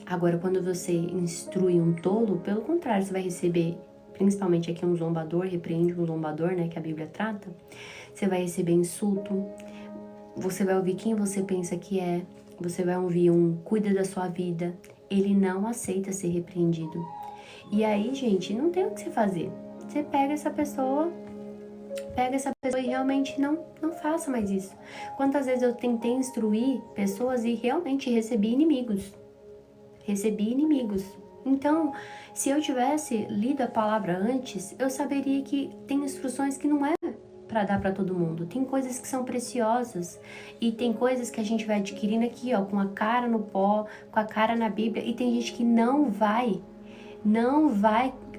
Agora, quando você instrui um tolo, pelo contrário, você vai receber, principalmente aqui um zombador, repreende um zombador, né? Que a Bíblia trata. Você vai receber insulto, você vai ouvir quem você pensa que é, você vai ouvir cuida da sua vida. Ele não aceita ser repreendido. E aí, gente, não tem o que você fazer. Você pega essa pessoa e realmente não faça mais isso. Quantas vezes eu tentei instruir pessoas e realmente recebi inimigos. Então, se eu tivesse lido a palavra antes, eu saberia que tem instruções que não é para dar para todo mundo. Tem coisas que são preciosas e tem coisas que a gente vai adquirindo aqui, ó, com a cara no pó, com a cara na Bíblia, e tem gente que não vai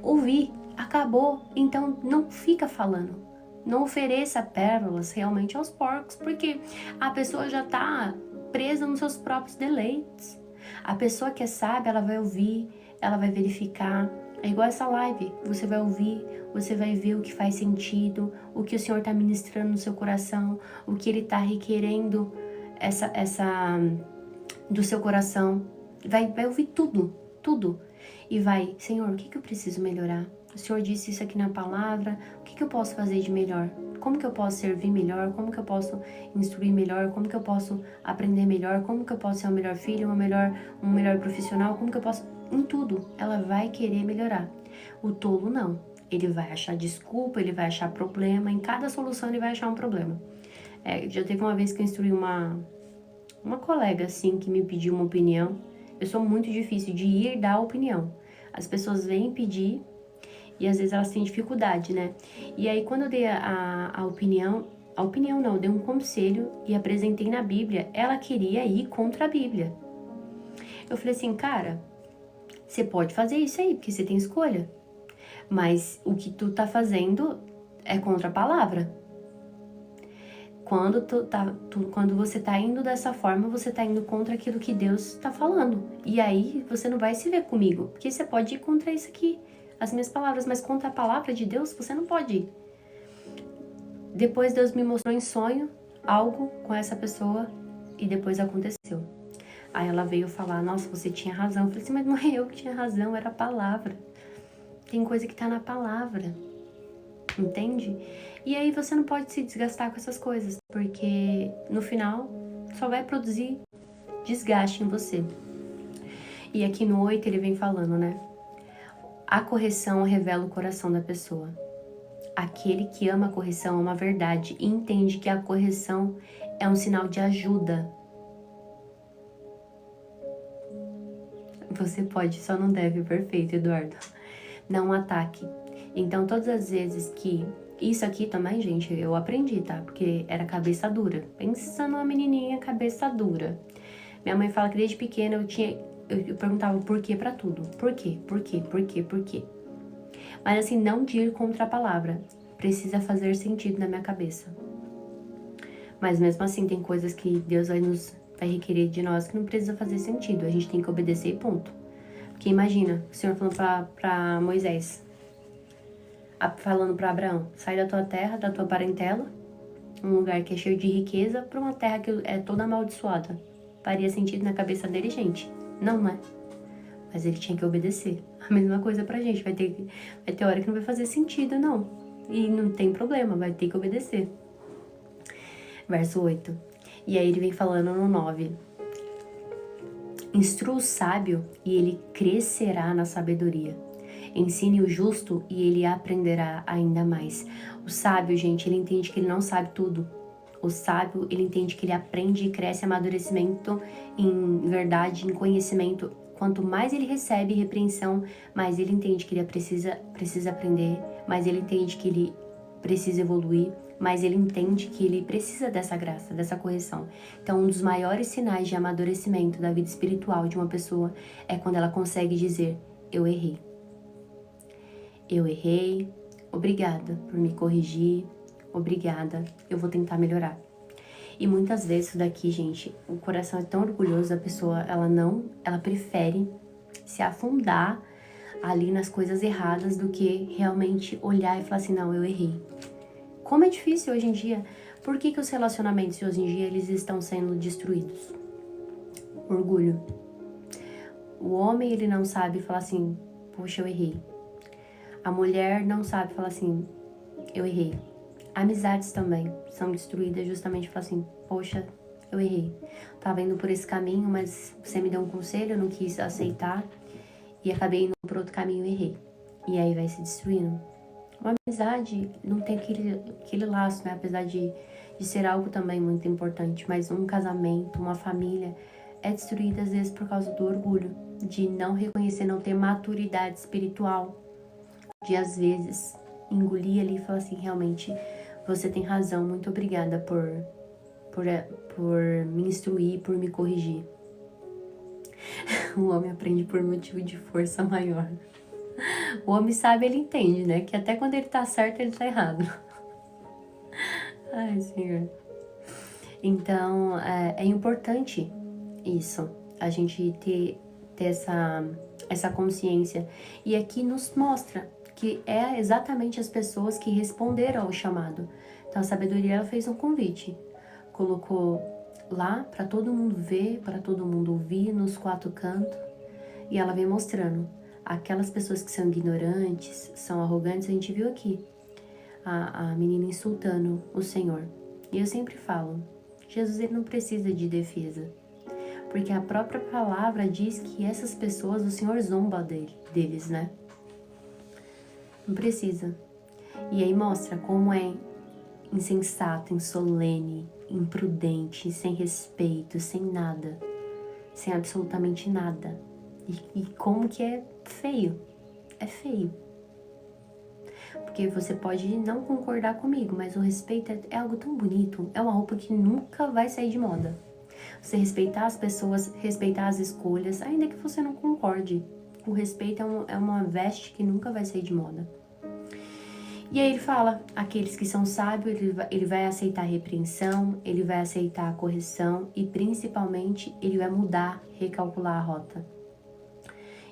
ouvir. Acabou. Então não fica falando. Não ofereça pérolas realmente aos porcos, porque a pessoa já tá presa nos seus próprios deleites. A pessoa que é sábia, ela vai ouvir, ela vai verificar. É igual essa live, você vai ouvir, você vai ver o que faz sentido, o que o Senhor está ministrando no seu coração, o que Ele está requerendo do seu coração. Vai ouvir tudo. E vai, Senhor, o que eu preciso melhorar? O Senhor disse isso aqui na palavra, o que eu posso fazer de melhor? Como que eu posso servir melhor? Como que eu posso instruir melhor? Como que eu posso aprender melhor? Como que eu posso ser um melhor filho, um melhor profissional? Como que eu posso... Em tudo, ela vai querer melhorar. O tolo não. Ele vai achar desculpa, ele vai achar problema. Em cada solução ele vai achar um problema. Já teve uma vez que eu instruí uma colega, assim, que me pediu uma opinião. Eu sou muito difícil de ir dar opinião. As pessoas vêm pedir e às vezes elas têm dificuldade, né? E aí quando eu dei a opinião não, eu dei um conselho e apresentei na Bíblia, ela queria ir contra a Bíblia. Eu falei assim, cara, você pode fazer isso aí, porque você tem escolha. Mas o que tu tá fazendo é contra a palavra. Quando você tá indo dessa forma, você tá indo contra aquilo que Deus tá falando. E aí você não vai se ver comigo, porque você pode ir contra isso aqui, as minhas palavras, mas contra a palavra de Deus você não pode ir. Depois Deus me mostrou em sonho algo com essa pessoa e depois aconteceu. Aí ela veio falar, nossa, você tinha razão. Eu falei assim, mas não é eu que tinha razão, era a palavra. Tem coisa que tá na palavra, entende? E aí você não pode se desgastar com essas coisas, porque no final só vai produzir desgaste em você. E aqui no 8 ele vem falando, né? A correção revela o coração da pessoa. Aquele que ama a correção ama a verdade e entende que a correção é um sinal de ajuda. Você pode, só não deve, perfeito, Eduardo. Não ataque. Então, todas as vezes que... Isso aqui também, gente, eu aprendi, tá? Porque era cabeça dura. Pensa numa menininha cabeça dura. Minha mãe fala que desde pequena eu perguntava por quê pra tudo. Por quê? Mas assim, não de ir contra a palavra. Precisa fazer sentido na minha cabeça. Mas mesmo assim, tem coisas que Deus vai requerer de nós que não precisa fazer sentido. A gente tem que obedecer e ponto. Porque imagina, o Senhor falando pra Moisés, falando pra Abraão, sai da tua terra, da tua parentela, um lugar que é cheio de riqueza para uma terra que é toda amaldiçoada? Faria sentido na cabeça dele, gente? Não, né? Mas ele tinha que obedecer. A mesma coisa pra gente. Vai ter hora que não vai fazer sentido, não. E não tem problema, vai ter que obedecer. Verso 8. E aí ele vem falando no 9. Instrua o sábio e ele crescerá na sabedoria. Ensine o justo e ele aprenderá ainda mais. O sábio, gente, ele entende que ele não sabe tudo. O sábio, ele entende que ele aprende e cresce em amadurecimento, em verdade, em conhecimento. Quanto mais ele recebe repreensão, mais ele entende que ele precisa aprender, mais ele entende que ele precisa evoluir, mais ele entende que ele precisa dessa graça, dessa correção. Então, um dos maiores sinais de amadurecimento da vida espiritual de uma pessoa é quando ela consegue dizer: eu errei. Eu errei, obrigada por me corrigir, obrigada, eu vou tentar melhorar. E muitas vezes isso daqui, gente, o coração é tão orgulhoso, a pessoa, ela prefere se afundar ali nas coisas erradas do que realmente olhar e falar assim, não, eu errei. Como é difícil hoje em dia. Por que os relacionamentos hoje em dia, eles estão sendo destruídos? Orgulho. O homem, ele não sabe falar assim, poxa, eu errei. A mulher não sabe falar assim, eu errei. Amizades também são destruídas justamente falar assim, poxa, eu errei. Tava indo por esse caminho, mas você me deu um conselho, eu não quis aceitar e acabei indo por outro caminho e errei. E aí vai se destruindo. Uma amizade não tem aquele laço, né? Apesar de ser algo também muito importante, mas um casamento, uma família é destruída às vezes por causa do orgulho, de não reconhecer, não ter maturidade espiritual, de às vezes engolir ali e falar assim, realmente, você tem razão, muito obrigada por me instruir, por me corrigir. O homem aprende por motivo de força maior. O homem sabe, ele entende, né? Que até quando ele tá certo, ele tá errado. Ai, Senhor. Então, é importante isso, a gente ter essa consciência. E aqui nos mostra que é exatamente as pessoas que responderam ao chamado. Então, a sabedoria, ela fez um convite. Colocou lá para todo mundo ver, para todo mundo ouvir, nos 4 cantos. E ela vem mostrando. Aquelas pessoas que são ignorantes, são arrogantes, a gente viu aqui. A menina insultando o Senhor. E eu sempre falo, Jesus, ele não precisa de defesa. Porque a própria palavra diz que essas pessoas, o Senhor zomba deles, né? Não precisa. E aí mostra como é insensato, insolene, imprudente, sem respeito, sem nada. Sem absolutamente nada. E como que é feio. É feio. Porque você pode não concordar comigo, mas o respeito é algo tão bonito. É uma roupa que nunca vai sair de moda. Você respeitar as pessoas, respeitar as escolhas, ainda que você não concorde. O respeito é uma veste que nunca vai sair de moda. E aí ele fala, aqueles que são sábios, ele vai aceitar a repreensão, ele vai aceitar a correção e principalmente ele vai mudar, recalcular a rota.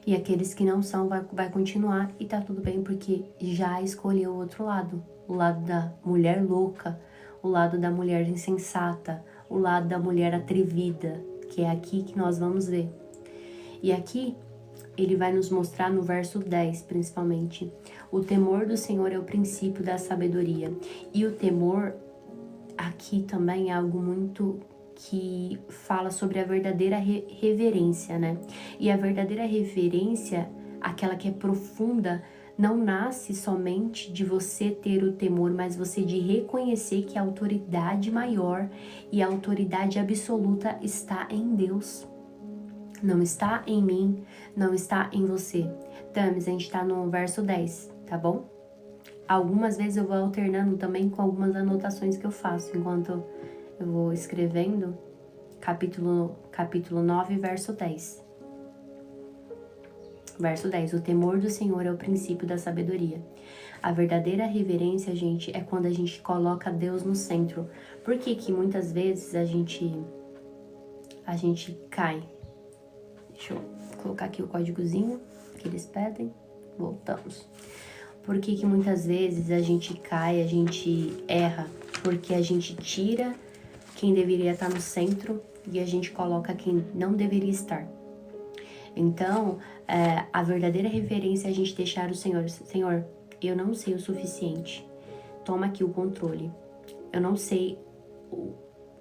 E aqueles que não são, vai continuar e tá tudo bem porque já escolheu o outro lado. O lado da mulher louca, o lado da mulher insensata, o lado da mulher atrevida, que é aqui que nós vamos ver. E aqui ele vai nos mostrar no verso 10, principalmente. O temor do Senhor é o princípio da sabedoria. E o temor aqui também é algo muito que fala sobre a verdadeira reverência, né? E a verdadeira reverência, aquela que é profunda, não nasce somente de você ter o temor, mas você de reconhecer que a autoridade maior e a autoridade absoluta está em Deus. Não está em mim, não está em você. Tamis, a gente está no verso 10, tá bom? Algumas vezes eu vou alternando também com algumas anotações que eu faço enquanto eu vou escrevendo. Capítulo 9, verso 10. Verso 10. O temor do Senhor é o princípio da sabedoria. A verdadeira reverência, gente, é quando a gente coloca Deus no centro. Por que que muitas vezes a gente cai? Deixa eu colocar aqui o códigozinho que eles pedem. Voltamos. Por que que muitas vezes a gente cai, a gente erra? porque a gente tira quem deveria estar no centro e a gente coloca quem não deveria estar. Então, a verdadeira referência é a gente deixar o Senhor. Senhor, eu não sei o suficiente. Toma aqui o controle. Eu não sei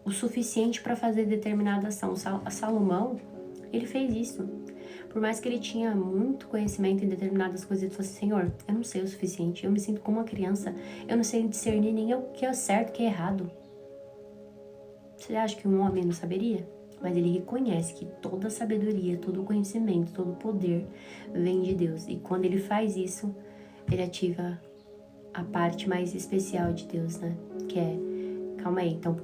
o suficiente para fazer determinada ação. Salomão, ele fez isso. Por mais que ele tinha muito conhecimento em determinadas coisas, ele falou assim, Senhor, eu não sei o suficiente. Eu me sinto como uma criança. Eu não sei discernir nem o que é certo e o que é errado. Você acha que um homem não saberia? Mas ele reconhece que toda sabedoria, todo conhecimento, todo poder vem de Deus. E quando ele faz isso, ele ativa a parte mais especial de Deus, né? Que é, calma aí, então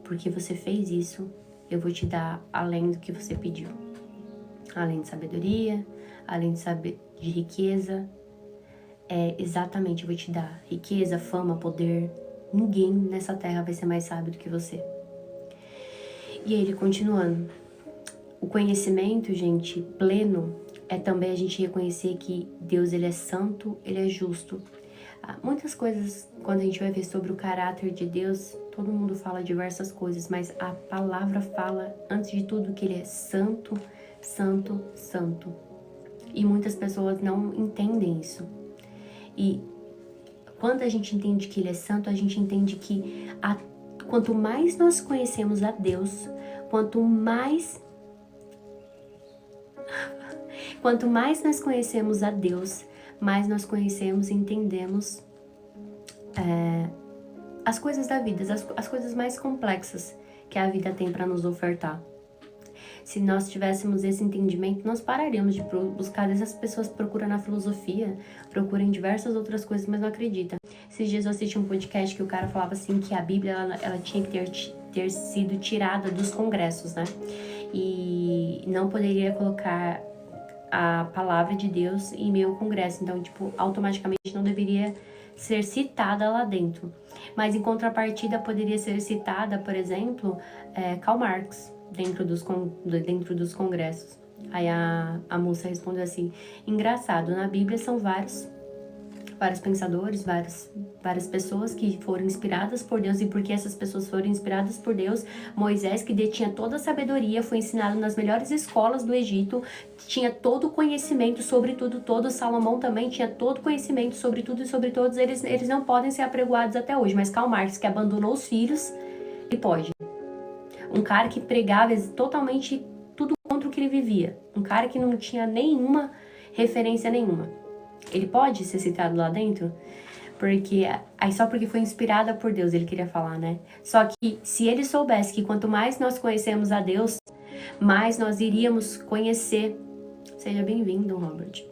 porque você fez isso, eu vou te dar além do que você pediu. Além de sabedoria, além de riqueza. Exatamente, eu vou te dar riqueza, fama, poder. Ninguém nessa terra vai ser mais sábio do que você. E aí ele continuando. O conhecimento, gente, pleno, é também a gente reconhecer que Deus, ele é santo, ele é justo. Muitas coisas, quando a gente vai ver sobre o caráter de Deus, todo mundo fala diversas coisas, mas a palavra fala, antes de tudo, que ele é santo, santo, santo. E muitas pessoas não entendem isso. E quando a gente entende que ele é santo, a gente entende que quanto mais nós conhecemos a Deus, quanto mais nós conhecemos a Deus, mais nós conhecemos e entendemos as coisas da vida, as coisas mais complexas que a vida tem para nos ofertar. Se nós tivéssemos esse entendimento, nós pararíamos de buscar. Essas pessoas procuram na filosofia, procuram em diversas outras coisas, mas não acreditam. Esses dias eu assisti um podcast que o cara falava assim que a Bíblia ela tinha que ter sido tirada dos congressos, né? E não poderia colocar a palavra de Deus em meio ao congresso. Então, tipo, automaticamente não deveria ser citada lá dentro. Mas em contrapartida poderia ser citada, por exemplo, Karl Marx dentro dos congressos. Aí a moça respondeu assim, engraçado, na Bíblia são vários pensadores, várias pessoas que foram inspiradas por Deus, e porque essas pessoas foram inspiradas por Deus, Moisés, que detinha toda a sabedoria, foi ensinado nas melhores escolas do Egito, tinha todo o conhecimento sobre tudo, todo. Salomão também tinha todo o conhecimento sobre tudo e sobre todos. Eles não podem ser apregoados até hoje, mas Karl Marx, que abandonou os filhos, ele pode. Um cara que pregava totalmente tudo contra o que ele vivia, um cara que não tinha nenhuma referência nenhuma, ele pode ser citado lá dentro? Porque aí só porque foi inspirada por Deus, ele queria falar, né? Só que se ele soubesse que quanto mais nós conhecemos a Deus, mais nós iríamos conhecer, seja bem-vindo, Robert,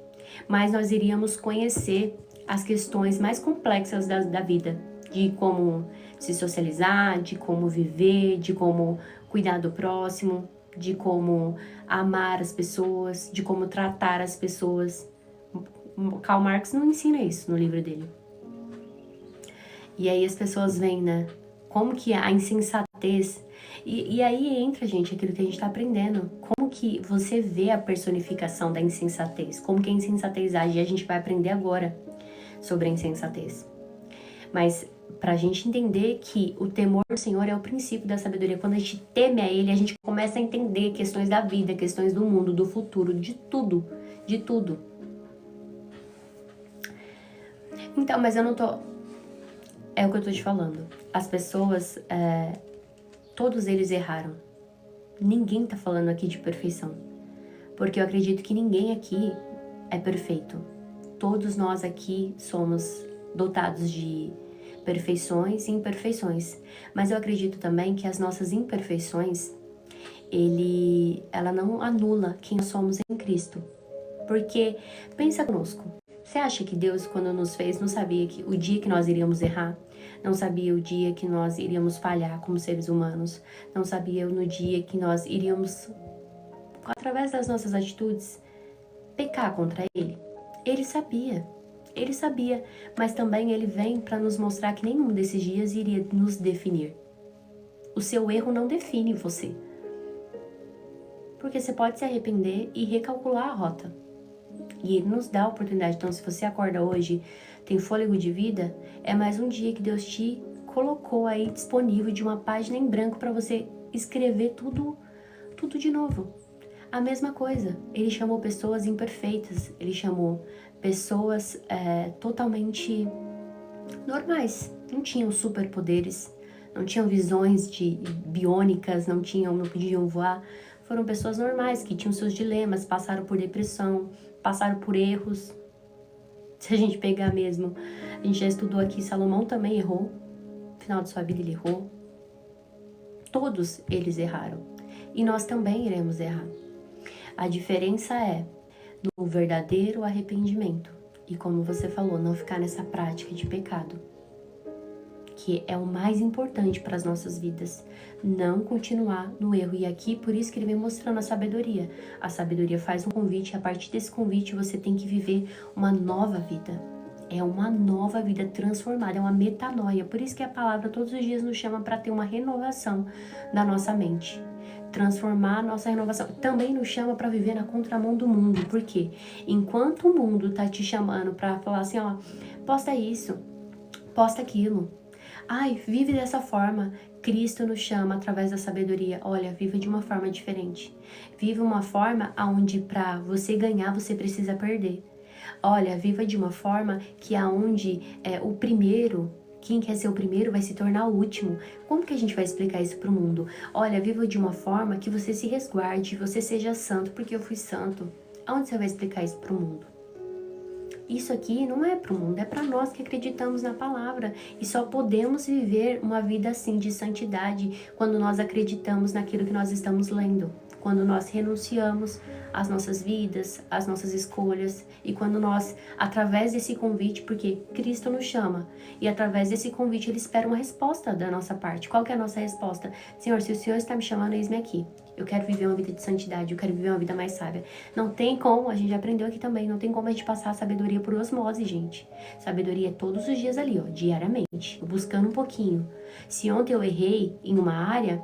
mais nós iríamos conhecer as questões mais complexas da vida, de como se socializar, de como viver, de como cuidar do próximo, de como amar as pessoas, de como tratar as pessoas. Karl Marx não ensina isso no livro dele. E aí as pessoas veem, né? Como que a insensatez... E aí entra, gente, aquilo que a gente tá aprendendo. Como que você vê a personificação da insensatez? Como que a insensatez age? E a gente vai aprender agora sobre a insensatez. Mas pra gente entender que o temor do Senhor é o princípio da sabedoria. Quando a gente teme a Ele, a gente começa a entender questões da vida, questões do mundo, do futuro, de tudo. De tudo. Então, mas eu não tô... É o que eu tô te falando. As pessoas, todos eles erraram. Ninguém tá falando aqui de perfeição. Porque eu acredito que ninguém aqui é perfeito. Todos nós aqui somos dotados de perfeições e imperfeições. Mas eu acredito também que as nossas imperfeições, ela não anula quem somos em Cristo. Porque, pensa conosco. Você acha que Deus, quando nos fez, não sabia que o dia que nós iríamos errar? Não sabia o dia que nós iríamos falhar como seres humanos? Não sabia no dia que nós iríamos, através das nossas atitudes, pecar contra Ele? Ele sabia, mas também Ele vem para nos mostrar que nenhum desses dias iria nos definir. O seu erro não define você. Porque você pode se arrepender e recalcular a rota. E Ele nos dá a oportunidade. Então, se você acorda hoje, tem fôlego de vida, é mais um dia que Deus te colocou aí disponível de uma página em branco para você escrever tudo de novo. A mesma coisa, ele chamou pessoas imperfeitas, ele chamou pessoas totalmente normais, não tinham superpoderes, não tinham visões biônicas, não podiam voar. Foram pessoas normais que tinham seus dilemas, passaram por depressão, passaram por erros. Se a gente pegar mesmo, a gente já estudou aqui, Salomão também errou, no final de sua vida ele errou. Todos eles erraram. E nós também iremos errar. A diferença é no verdadeiro arrependimento. E como você falou, não ficar nessa prática de pecado, que é o mais importante para as nossas vidas. Não continuar no erro. E aqui, por isso que ele vem mostrando a sabedoria. A sabedoria faz um convite, e a partir desse convite você tem que viver uma nova vida. É uma nova vida transformada, é uma metanoia. Por isso que a palavra todos os dias nos chama para ter uma renovação da nossa mente. Transformar a nossa renovação. Também nos chama para viver na contramão do mundo. Por quê? Enquanto o mundo tá te chamando para falar assim, ó, posta isso, posta aquilo. Ai, vive dessa forma. Cristo nos chama através da sabedoria. Olha, viva de uma forma diferente. Viva uma forma onde para você ganhar você precisa perder. Olha, viva de uma forma que aonde o primeiro, quem quer ser o primeiro vai se tornar o último. Como que a gente vai explicar isso para o mundo? Olha, viva de uma forma que você se resguarde, você seja santo, porque eu fui santo. Aonde você vai explicar isso para o mundo? Isso aqui não é para o mundo, é para nós que acreditamos na palavra. E só podemos viver uma vida assim de santidade quando nós acreditamos naquilo que nós estamos lendo. Quando nós renunciamos às nossas vidas, às nossas escolhas, e quando nós, através desse convite, porque Cristo nos chama, e através desse convite Ele espera uma resposta da nossa parte. Qual que é a nossa resposta? Senhor, se o Senhor está me chamando, eis-me aqui. Eu quero viver uma vida de santidade, eu quero viver uma vida mais sábia. Não tem como, a gente já aprendeu aqui também, não tem como a gente passar a sabedoria por osmose, gente. Sabedoria é todos os dias ali, ó, diariamente, buscando um pouquinho. Se ontem eu errei em uma área,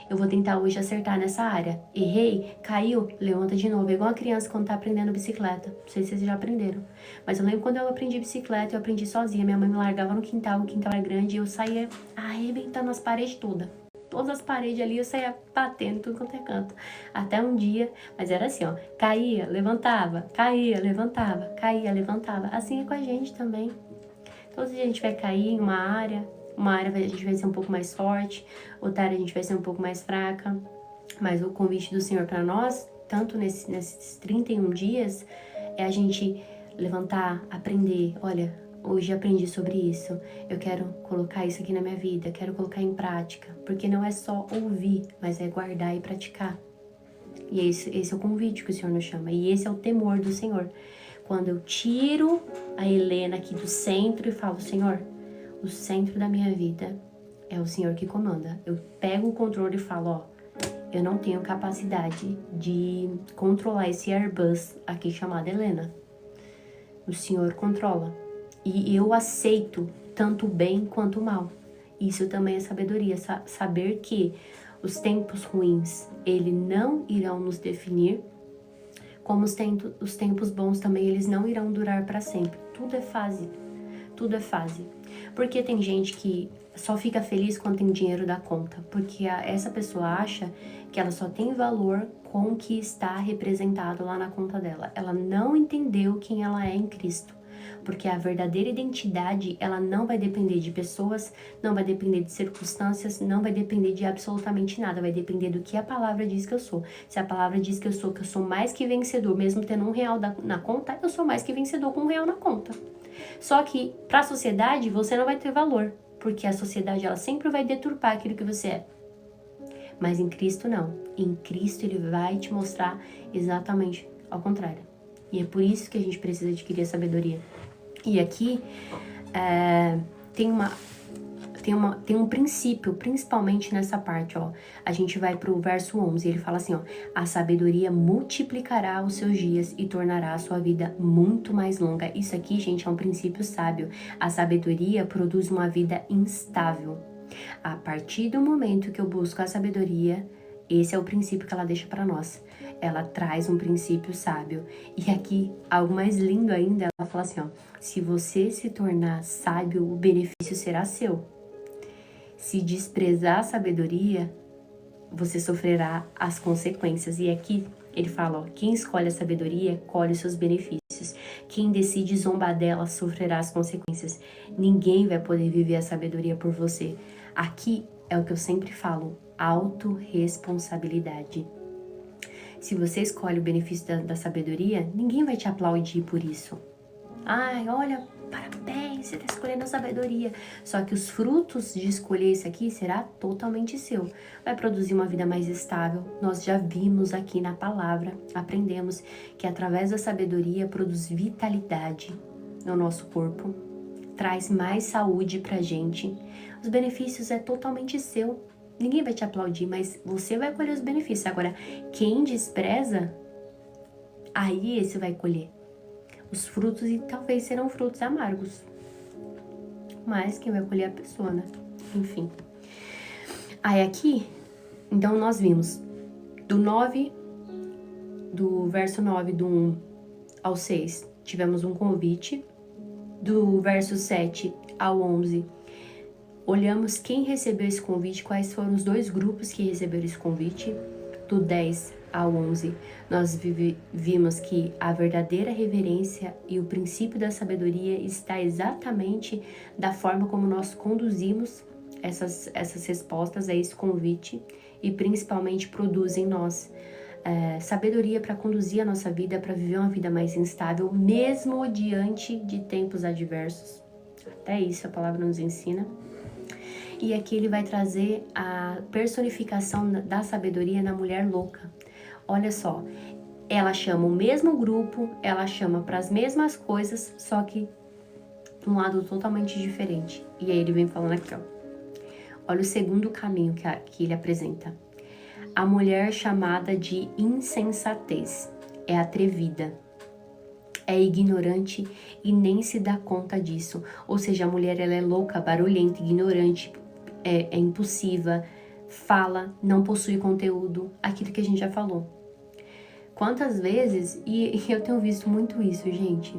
eu vou tentar hoje acertar nessa área. Errei, caiu, levanta de novo. É igual a criança quando tá aprendendo bicicleta. Não sei se vocês já aprenderam. Mas eu lembro quando eu aprendi bicicleta, eu aprendi sozinha. Minha mãe me largava no quintal, o quintal era grande, e eu saía arrebentando as paredes todas. Todas as paredes ali eu saía batendo tudo quanto é canto. Até um dia, mas era assim, ó. Caía, levantava, caía, levantava, caía, levantava. Assim é com a gente também. Todos os dias a gente vai cair em uma área a gente vai ser um pouco mais forte, outra área a gente vai ser um pouco mais fraca. Mas o convite do Senhor para nós, tanto nesses 31 dias, é a gente levantar, aprender. Olha, hoje aprendi sobre isso, eu quero colocar isso aqui na minha vida, quero colocar em prática. Porque não é só ouvir, mas é guardar e praticar. E esse é o convite que o Senhor nos chama. E esse é o temor do Senhor. Quando eu tiro a Helena aqui do centro e falo, Senhor, o centro da minha vida é o Senhor que comanda. Eu pego o controle e falo, ó, eu não tenho capacidade de controlar esse Airbus aqui chamado Helena. O Senhor controla. E eu aceito tanto o bem quanto o mal. Isso também é sabedoria, saber que os tempos ruins, ele não irão nos definir, como os tempos bons também, eles não irão durar para sempre. Tudo é fase. Tudo é fase. Porque tem gente que só fica feliz quando tem dinheiro da conta. Porque essa pessoa acha que ela só tem valor com o que está representado lá na conta dela. Ela não entendeu quem ela é em Cristo. Porque a verdadeira identidade, ela não vai depender de pessoas, não vai depender de circunstâncias, não vai depender de absolutamente nada. Vai depender do que a palavra diz que eu sou. Se a palavra diz que eu sou mais que vencedor, mesmo tendo R$1 na conta, eu sou mais que vencedor com R$1 na conta. Só que para a sociedade você não vai ter valor, porque a sociedade ela sempre vai deturpar aquilo que você é. Mas em Cristo não. Em Cristo ele vai te mostrar exatamente ao contrário. E é por isso que a gente precisa adquirir a sabedoria. E aqui tem um princípio, principalmente nessa parte, ó. A gente vai pro verso 11, ele fala assim, ó. A sabedoria multiplicará os seus dias e tornará a sua vida muito mais longa. Isso aqui, gente, é um princípio sábio. A sabedoria produz uma vida instável. A partir do momento que eu busco a sabedoria, esse é o princípio que ela deixa para nós. Ela traz um princípio sábio. E aqui, algo mais lindo ainda, ela fala assim, ó. Se você se tornar sábio, o benefício será seu. Se desprezar a sabedoria, você sofrerá as consequências. E aqui ele fala, ó, quem escolhe a sabedoria, colhe os seus benefícios. Quem decide zombar dela, sofrerá as consequências. Ninguém vai poder viver a sabedoria por você. Aqui é o que eu sempre falo, autorresponsabilidade. Se você escolhe o benefício da sabedoria, ninguém vai te aplaudir por isso. Ai, olha, parabéns, você está escolhendo a sabedoria. Só que os frutos de escolher isso aqui será totalmente seu. Vai produzir uma vida mais estável. Nós já vimos aqui na palavra, aprendemos que através da sabedoria produz vitalidade no nosso corpo, traz mais saúde pra gente. Os benefícios é totalmente seu. Ninguém vai te aplaudir, mas você vai colher os benefícios. Agora, quem despreza, aí esse vai colher os frutos, e talvez serão frutos amargos. Mas quem vai colher é a pessoa, né? Enfim. Aí aqui, então nós vimos do verso 9, do 1 ao 6, tivemos um convite. Do verso 7 ao 11, olhamos quem recebeu esse convite, quais foram os dois grupos que receberam esse convite. Do 10 ao 11, nós vimos que a verdadeira reverência e o princípio da sabedoria está exatamente da forma como nós conduzimos essas respostas a esse convite, e principalmente produz em nós sabedoria para conduzir a nossa vida, para viver uma vida mais instável, mesmo diante de tempos adversos. Até isso a palavra nos ensina. E aqui ele vai trazer a personificação da sabedoria na mulher louca. Olha só, ela chama o mesmo grupo, ela chama para as mesmas coisas, só que de um lado totalmente diferente. E aí ele vem falando aqui, ó. Olha o segundo caminho que ele apresenta. A mulher chamada de insensatez é atrevida, é ignorante e nem se dá conta disso. Ou seja, a mulher ela é louca, barulhenta, ignorante, é impulsiva, fala, não possui conteúdo, aquilo que a gente já falou. Quantas vezes, e eu tenho visto muito isso, gente,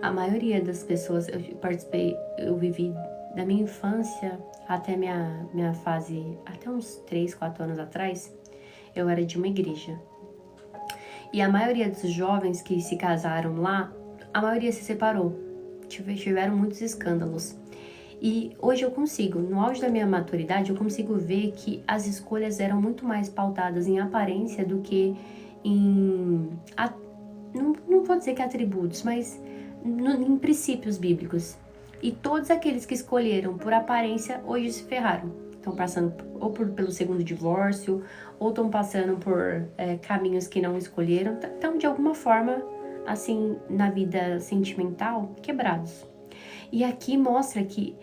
a maioria das pessoas, eu vivi da minha infância até minha fase, até uns 3, 4 anos atrás, eu era de uma igreja. E a maioria dos jovens que se casaram lá, a maioria se separou. Tiveram muitos escândalos. E hoje eu consigo, no auge da minha maturidade, eu consigo ver que as escolhas eram muito mais pautadas em aparência do que em... Não vou dizer que atributos, mas em princípios bíblicos. E todos aqueles que escolheram por aparência, hoje se ferraram. Estão passando ou pelo segundo divórcio, ou estão passando por caminhos que não escolheram. Estão, de alguma forma, assim, na vida sentimental, quebrados. E aqui mostra que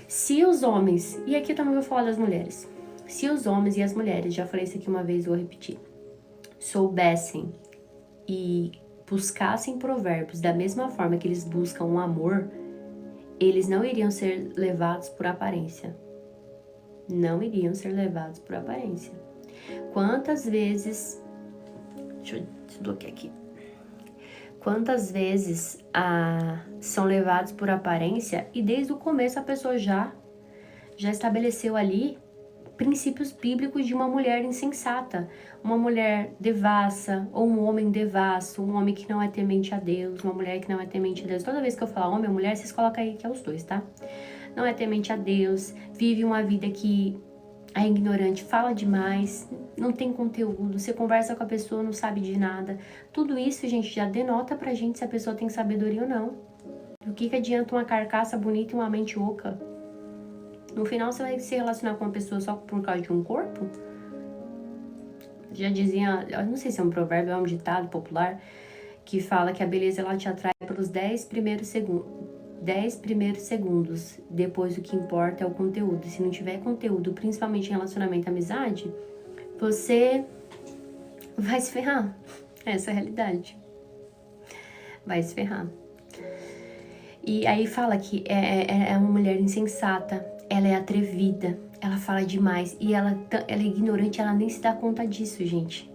se os homens, e aqui eu também vou falar das mulheres, se os homens e as mulheres, já falei isso aqui uma vez, vou repetir, soubessem e buscassem provérbios da mesma forma que eles buscam o amor, eles não iriam ser levados por aparência. Não iriam ser levados por aparência. Quantas vezes... Deixa eu desbloquear aqui. Quantas vezes são levados por aparência e desde o começo a pessoa já estabeleceu ali princípios bíblicos de uma mulher insensata, uma mulher devassa, ou um homem devasso, um homem que não é temente a Deus, uma mulher que não é temente a Deus. Toda vez que eu falar homem ou mulher, vocês colocam aí que é os dois, tá? Não é temente a Deus, vive uma vida que é ignorante, fala demais, não tem conteúdo, você conversa com a pessoa, não sabe de nada. Tudo isso, gente, já denota pra gente se a pessoa tem sabedoria ou não. Do que adianta uma carcaça bonita e uma mente oca? No final, você vai se relacionar com uma pessoa só por causa de um corpo? Já dizia, eu não sei se é um provérbio, é um ditado popular, que fala que a beleza ela te atrai pelos 10 primeiros segundos. Depois o que importa é o conteúdo. Se não tiver conteúdo, principalmente em relacionamento e amizade, você vai se ferrar. Essa é a realidade. Vai se ferrar. E aí fala que é uma mulher insensata, ela é atrevida, ela fala demais e ela é ignorante, ela nem se dá conta disso, gente.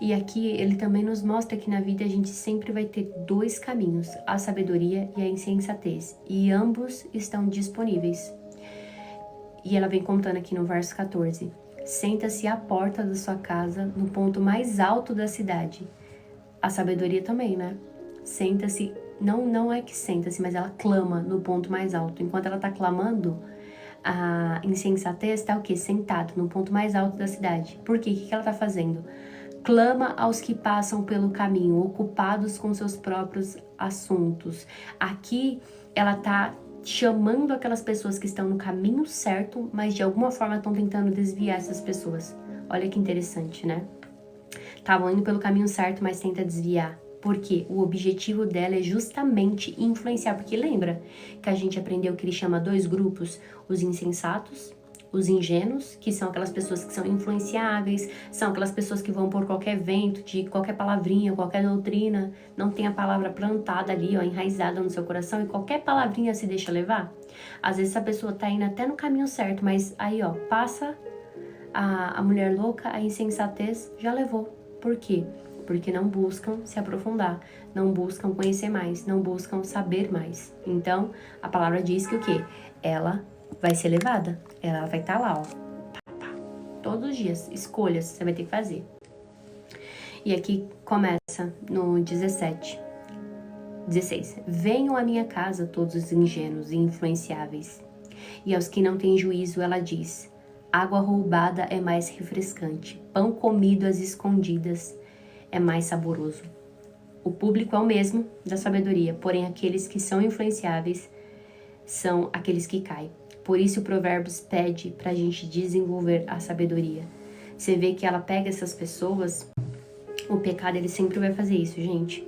E aqui ele também nos mostra que na vida a gente sempre vai ter dois caminhos, a sabedoria e a insensatez, e ambos estão disponíveis. E ela vem contando aqui no verso 14. Senta-se à porta da sua casa, no ponto mais alto da cidade. A sabedoria também, né? Senta-se, não é que senta-se, mas ela clama no ponto mais alto. Enquanto ela tá clamando, a insensatez tá o quê? Sentado no ponto mais alto da cidade. Por quê? O que ela tá fazendo? Clama aos que passam pelo caminho, ocupados com seus próprios assuntos. Aqui ela tá chamando aquelas pessoas que estão no caminho certo, mas de alguma forma estão tentando desviar essas pessoas. Olha que interessante, né? Estavam indo pelo caminho certo, mas tenta desviar. Porque o objetivo dela é justamente influenciar. Porque lembra que a gente aprendeu que ele chama dois grupos: os insensatos, os ingênuos, que são aquelas pessoas que são influenciáveis, são aquelas pessoas que vão por qualquer vento, de qualquer palavrinha, qualquer doutrina, não tem a palavra plantada ali, ó, enraizada no seu coração, e qualquer palavrinha se deixa levar. Às vezes essa pessoa tá indo até no caminho certo, mas aí, ó, passa a mulher louca, a insensatez já levou. Por quê? Porque não buscam se aprofundar, não buscam conhecer mais, não buscam saber mais. Então, a palavra diz que o quê? Ela vai ser levada, ela vai estar lá, ó. Todos os dias, escolhas você vai ter que fazer. E aqui começa no 16. Venham à minha casa todos os ingênuos e influenciáveis. E aos que não têm juízo, ela diz: água roubada é mais refrescante, pão comido às escondidas é mais saboroso. O público é o mesmo da sabedoria, porém aqueles que são influenciáveis são aqueles que caem. Por isso o Provérbios pede pra gente desenvolver a sabedoria. Você vê que ela pega essas pessoas, o pecado ele sempre vai fazer isso, gente.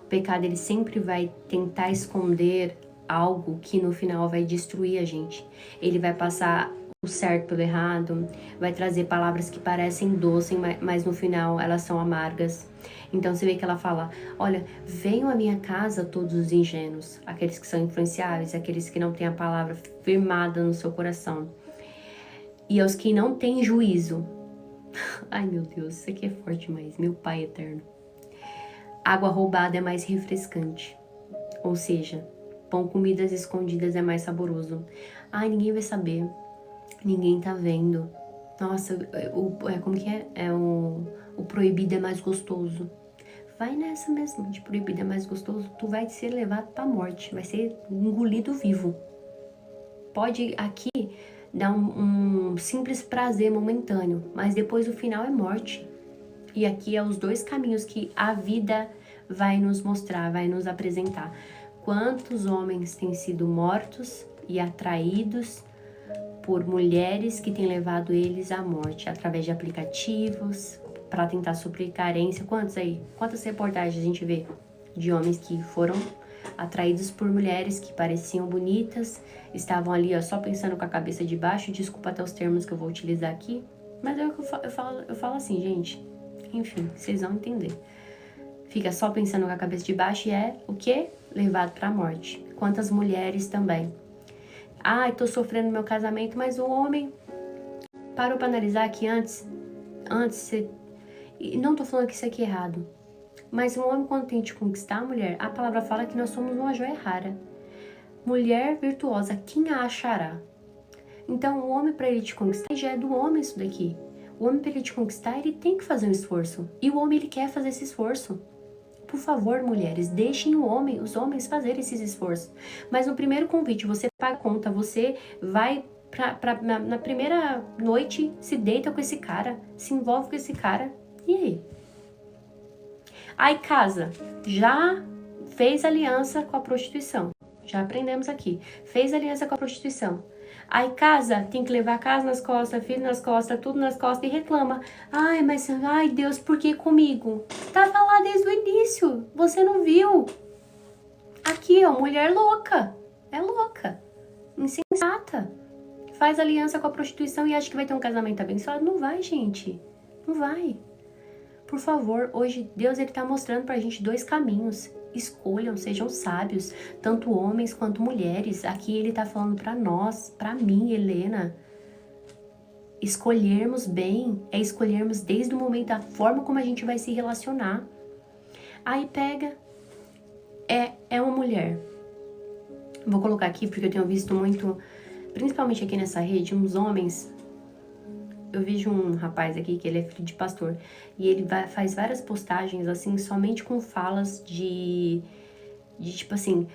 O pecado ele sempre vai tentar esconder algo que no final vai destruir a gente. Ele vai passar o certo pelo errado, vai trazer palavras que parecem doces, mas no final elas são amargas. Então você vê que ela fala: olha, venham à minha casa todos os ingênuos, aqueles que são influenciáveis, aqueles que não têm a palavra firmada no seu coração. E aos que não têm juízo. Ai meu Deus, isso aqui é forte demais, meu Pai eterno. Água roubada é mais refrescante. Ou seja, pão comidas escondidas é mais saboroso. Ai, ninguém vai saber. Ninguém tá vendo. Nossa, como que é? O proibido é mais gostoso. Vai nessa mesmo, de proibido é mais gostoso. Tu vai ser levado pra morte. Vai ser engolido vivo. Pode aqui dar um simples prazer momentâneo, mas depois o final é morte. E aqui é os dois caminhos que a vida vai nos mostrar, vai nos apresentar. Quantos homens têm sido mortos e atraídos por mulheres que têm levado eles à morte através de aplicativos para tentar suprir carência. Quantos aí? Quantas reportagens a gente vê de homens que foram atraídos por mulheres que pareciam bonitas, estavam ali, ó, só pensando com a cabeça de baixo. Desculpa até os termos que eu vou utilizar aqui, mas é o que eu falo assim, gente. Enfim, vocês vão entender. Fica só pensando com a cabeça de baixo e é o quê? Levado para a morte. Quantas mulheres também. Ai, tô sofrendo no meu casamento, mas o homem parou para analisar que antes você... E não tô falando que isso aqui é errado, mas um homem, quando tem de conquistar a mulher, a palavra fala que nós somos uma joia rara. Mulher virtuosa, quem a achará? Então, o homem, para ele te conquistar, já é do homem isso daqui. O homem, para ele te conquistar, ele tem que fazer um esforço. E o homem, ele quer fazer esse esforço. Por favor, mulheres, deixem os homens fazerem esses esforços. Mas no primeiro convite, você paga a conta, você vai na primeira noite, se deita com esse cara, se envolve com esse cara. E aí? Aí casa, já fez aliança com a prostituição. Já aprendemos aqui. Fez aliança com a prostituição. Aí casa, tem que levar a casa nas costas, filho nas costas, tudo nas costas e reclama. Ai, mas, ai Deus, por que comigo? Tava lá desde o início, você não viu. Aqui, ó, mulher louca. É louca. Insensata. Faz aliança com a prostituição e acha que vai ter um casamento abençoado. Não vai, gente. Não vai. Por favor, hoje Deus ele tá mostrando pra gente dois caminhos. Escolham, sejam sábios, tanto homens quanto mulheres. Aqui ele tá falando pra nós, pra mim, Helena. Escolhermos bem é escolhermos desde o momento da forma como a gente vai se relacionar. Aí pega, é uma mulher. Vou colocar aqui porque eu tenho visto muito principalmente aqui nessa rede, uns homens. Eu vejo um rapaz aqui que ele é filho de pastor e ele faz várias postagens assim, somente com falas de tipo assim,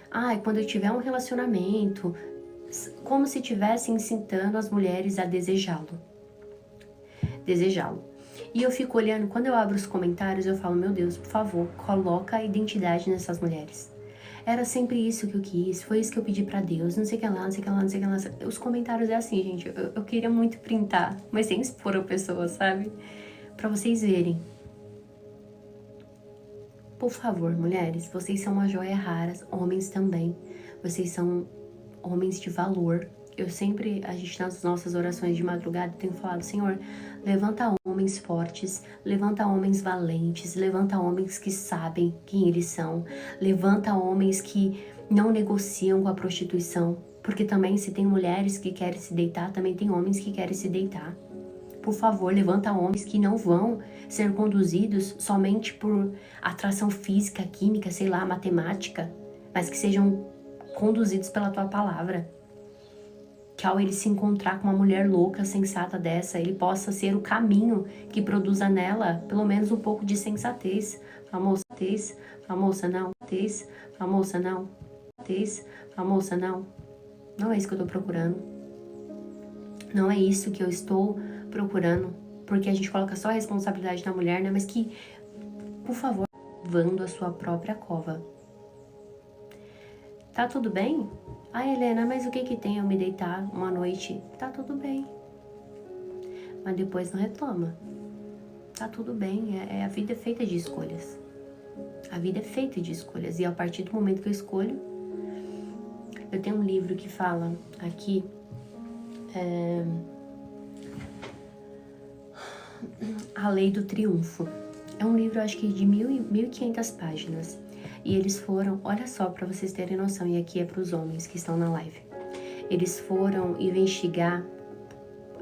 quando eu tiver um relacionamento, como se estivesse incitando as mulheres a desejá-lo. E eu fico olhando, quando eu abro os comentários, eu falo, meu Deus, por favor, coloca a identidade nessas mulheres. Era sempre isso que eu quis, foi isso que eu pedi pra Deus, não sei o que lá, não sei o que lá, não sei o que lá. Os comentários é assim, gente, eu queria muito printar, mas sem expor a pessoa, sabe? Pra vocês verem. Por favor, mulheres, vocês são uma joia rara, homens também. Vocês são homens de valor. A gente nas nossas orações de madrugada tem falado, Senhor, levanta homens fortes, levanta homens valentes, levanta homens que sabem quem eles são, levanta homens que não negociam com a prostituição, porque também se tem mulheres que querem se deitar, também tem homens que querem se deitar. Por favor, levanta homens que não vão ser conduzidos somente por atração física, química, sei lá, matemática, mas que sejam conduzidos pela tua palavra. Que ao ele se encontrar com uma mulher louca, sensata dessa, ele possa ser o caminho que produza nela pelo menos um pouco de sensatez. Moça, não. Não é isso que eu tô procurando. Não é isso que eu estou procurando, porque a gente coloca só a responsabilidade na mulher, né? Mas que, por favor, vando a sua própria cova. Tá tudo bem? Helena, mas o que tem eu me deitar uma noite? Tá tudo bem. Mas depois não reclama. Tá tudo bem, a vida é feita de escolhas. A vida é feita de escolhas, e a partir do momento que eu escolho, eu tenho um livro que fala aqui, A Lei do Triunfo. É um livro, acho que de 1.500 páginas. E eles foram, olha só, para vocês terem noção, e aqui é para os homens que estão na live. Eles foram investigar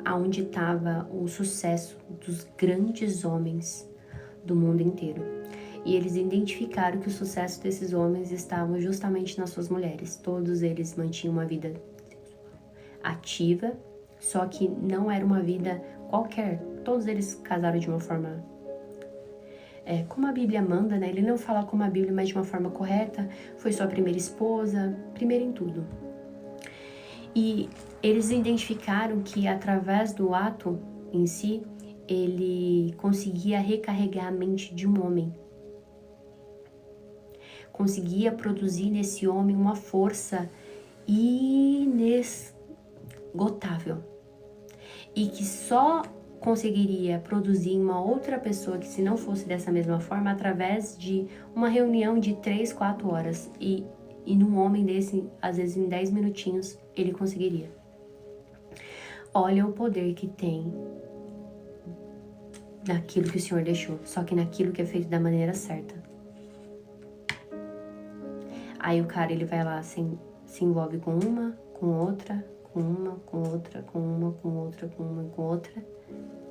aonde estava o sucesso dos grandes homens do mundo inteiro. E eles identificaram que o sucesso desses homens estava justamente nas suas mulheres. Todos eles mantinham uma vida ativa, só que não era uma vida qualquer. Todos eles casaram de uma forma como a Bíblia manda, né? Ele não fala como a Bíblia, mas de uma forma correta. Foi sua primeira esposa, primeira em tudo. E eles identificaram que através do ato em si, ele conseguia recarregar a mente de um homem. Conseguia produzir nesse homem uma força inesgotável. E que só conseguiria produzir em uma outra pessoa que, se não fosse dessa mesma forma, através de uma reunião de 3, 4 horas. E num homem desse, às vezes em 10 minutinhos, ele conseguiria. Olha o poder que tem naquilo que o Senhor deixou, só que naquilo que é feito da maneira certa. Aí o cara, ele vai lá, se envolve com uma, com outra, com uma, com outra, com uma, com outra, com uma, com outra.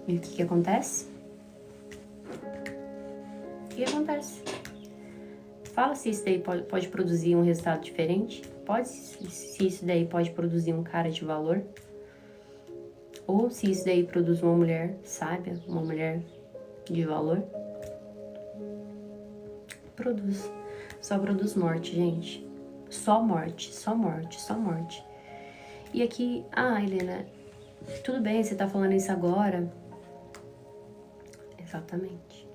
E o que acontece? O que acontece? Fala se isso daí pode produzir um resultado diferente. Se isso daí pode produzir um cara de valor. Ou se isso daí produz uma mulher sábia, uma mulher de valor. Produz. Só produz morte, gente. Só morte, só morte, só morte. E aqui, Helena, tudo bem, você tá falando isso agora. Exatamente.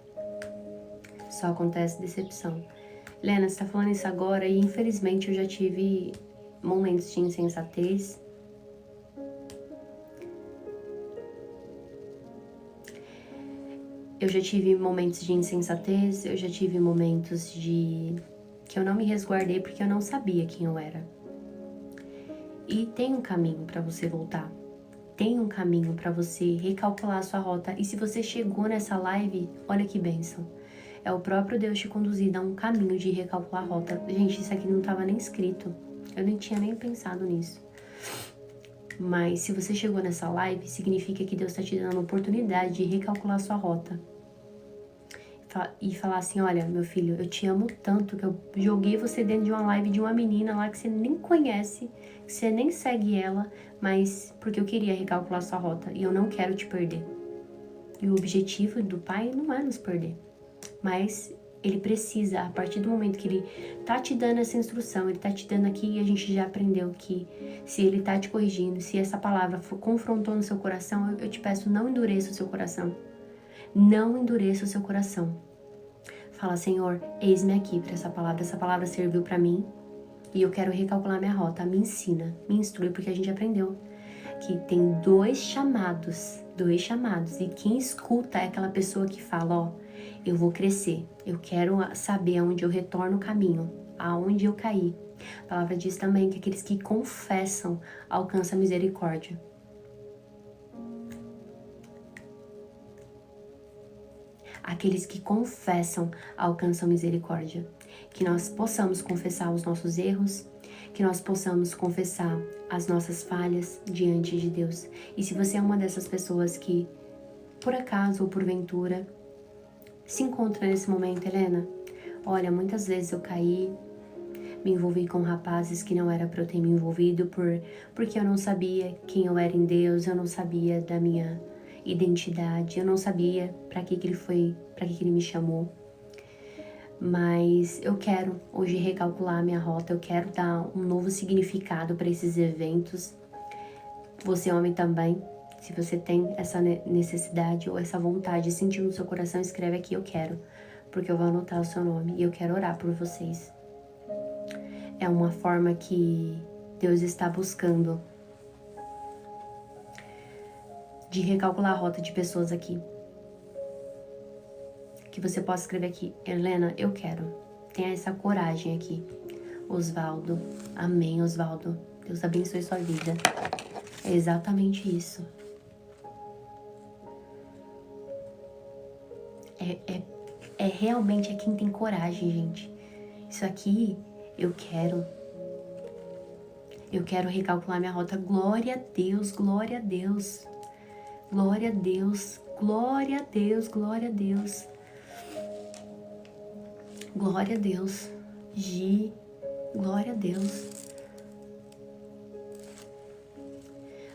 Só acontece decepção. Helena, você tá falando isso agora e infelizmente eu já tive momentos de insensatez. Eu já tive momentos de insensatez, eu já tive momentos que eu não me resguardei porque eu não sabia quem eu era. E tem um caminho para você voltar. Tem um caminho para você recalcular a sua rota. E se você chegou nessa live, olha que bênção. É o próprio Deus te conduzir a um caminho de recalcular a rota. Gente, isso aqui não estava nem escrito. Eu nem tinha nem pensado nisso. Mas se você chegou nessa live, significa que Deus está te dando a oportunidade de recalcular a sua rota. e falar assim, olha, meu filho, eu te amo tanto que eu joguei você dentro de uma live de uma menina lá que você nem conhece, que você nem segue ela, mas porque eu queria recalcular sua rota e eu não quero te perder. E o objetivo do pai não é nos perder, mas ele precisa, a partir do momento que ele tá te dando essa instrução, ele tá te dando aqui, e a gente já aprendeu que se ele tá te corrigindo, se essa palavra confrontou no seu coração, eu te peço, não endureça o seu coração. Não endureça o seu coração. Fala, Senhor, eis-me aqui para essa palavra serviu para mim e eu quero recalcular minha rota. Me ensina, me instrui, porque a gente aprendeu que tem dois chamados, e quem escuta é aquela pessoa que fala, ó, eu vou crescer, eu quero saber aonde eu retorno o caminho, aonde eu caí. A palavra diz também que aqueles que confessam alcançam a misericórdia. Aqueles que confessam alcançam misericórdia. Que nós possamos confessar os nossos erros, que nós possamos confessar as nossas falhas diante de Deus. E se você é uma dessas pessoas que, por acaso ou porventura, se encontra nesse momento, Helena, olha, muitas vezes eu caí, me envolvi com rapazes que não era para eu ter me envolvido porque eu não sabia quem eu era em Deus, eu não sabia da minha identidade, eu não sabia para que ele me chamou. Mas eu quero hoje recalcular a minha rota, eu quero dar um novo significado para esses eventos. Você, homem, também, se você tem essa necessidade ou essa vontade de sentir no seu coração, escreve aqui, eu quero, porque eu vou anotar o seu nome e eu quero orar por vocês. É uma forma que Deus está buscando de recalcular a rota de pessoas aqui. Que você possa escrever aqui, Helena, eu quero. Tenha essa coragem aqui. Osvaldo, amém, Osvaldo. Deus abençoe sua vida. É exatamente isso. É realmente quem tem coragem, gente. Isso aqui, eu quero. Eu quero recalcular minha rota. Glória a Deus, glória a Deus. Glória a Deus, glória a Deus, glória a Deus. Glória a Deus. Gi, glória a Deus.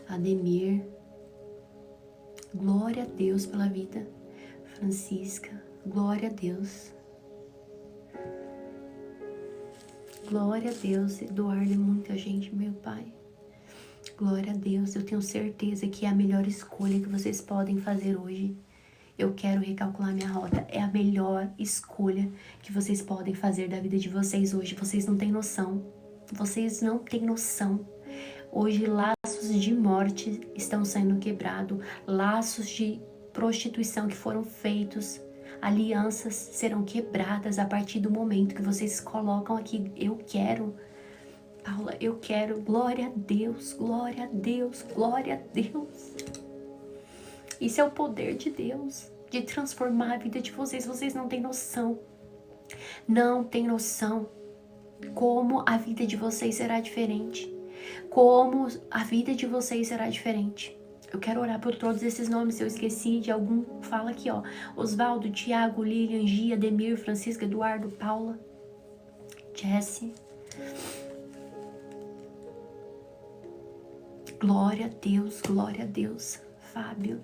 Ademir, glória a Deus pela vida. Francisca, glória a Deus. Glória a Deus, Eduardo, é muita gente, meu Pai. Glória a Deus, eu tenho certeza que é a melhor escolha que vocês podem fazer hoje. Eu quero recalcular minha rota. É a melhor escolha que vocês podem fazer da vida de vocês hoje. Vocês não têm noção. Vocês não têm noção. Hoje, laços de morte estão sendo quebrados. Laços de prostituição que foram feitos. Alianças serão quebradas a partir do momento que vocês colocam aqui. Eu quero. Paula, eu quero. Glória a Deus. Glória a Deus. Glória a Deus. Isso é o poder de Deus, de transformar a vida de vocês. Vocês não têm noção. Não têm noção como a vida de vocês será diferente. Como a vida de vocês será diferente. Eu quero orar por todos esses nomes. Se eu esqueci de algum, fala aqui, ó. Osvaldo, Tiago, Lilian, Gia, Demir, Francisca, Eduardo, Paula, Jesse. Glória a Deus, glória a Deus. Fábio.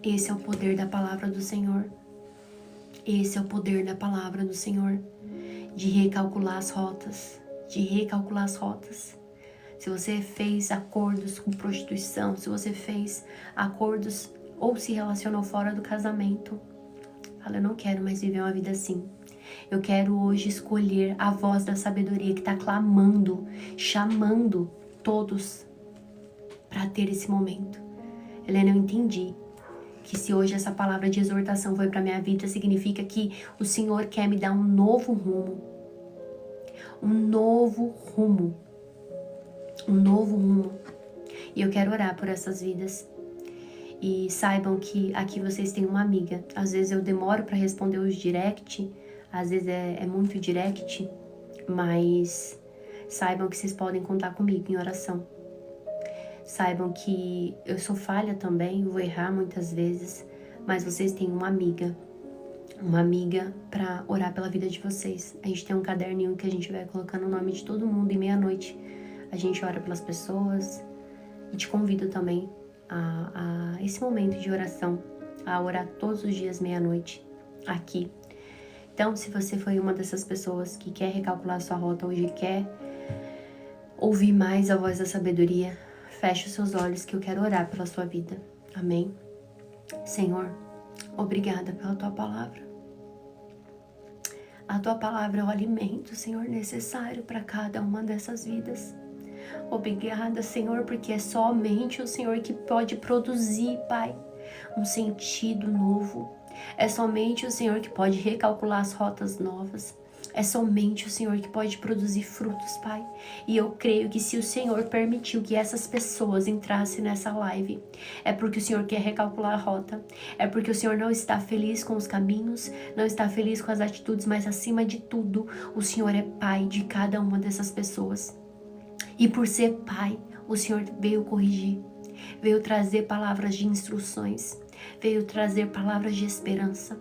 Esse é o poder da palavra do Senhor. Esse é o poder da palavra do Senhor. De recalcular as rotas. De recalcular as rotas. Se você fez acordos com prostituição, se você fez acordos ou se relacionou fora do casamento, fala, eu não quero mais viver uma vida assim. Eu quero hoje escolher a voz da sabedoria que está clamando, chamando todos para ter esse momento. Helena, eu entendi que se hoje essa palavra de exortação foi para minha vida, significa que o Senhor quer me dar um novo rumo. Um novo rumo. Um novo rumo. E eu quero orar por essas vidas. E saibam que aqui vocês têm uma amiga. Às vezes eu demoro para responder os direct, às vezes é muito direct, mas saibam que vocês podem contar comigo em oração. Saibam que eu sou falha também, vou errar muitas vezes, mas vocês têm uma amiga para orar pela vida de vocês. A gente tem um caderninho que a gente vai colocando o nome de todo mundo e meia-noite a gente ora pelas pessoas. E te convido também a esse momento de oração, a orar todos os dias meia-noite aqui. Então, se você foi uma dessas pessoas que quer recalcular sua rota hoje, quer ouvir mais a voz da sabedoria, feche os seus olhos que eu quero orar pela sua vida. Amém? Senhor, obrigada pela tua palavra. A tua palavra é o alimento, Senhor, necessário para cada uma dessas vidas. Obrigada, Senhor, porque é somente o Senhor que pode produzir, Pai, um sentido novo. É somente o Senhor que pode recalcular as rotas novas. É somente o Senhor que pode produzir frutos, Pai. E eu creio que se o Senhor permitiu que essas pessoas entrassem nessa live, é porque o Senhor quer recalcular a rota. É porque o Senhor não está feliz com os caminhos, não está feliz com as atitudes, mas acima de tudo, o Senhor é Pai de cada uma dessas pessoas. E por ser Pai, o Senhor veio corrigir, veio trazer palavras de instruções, veio trazer palavras de esperança.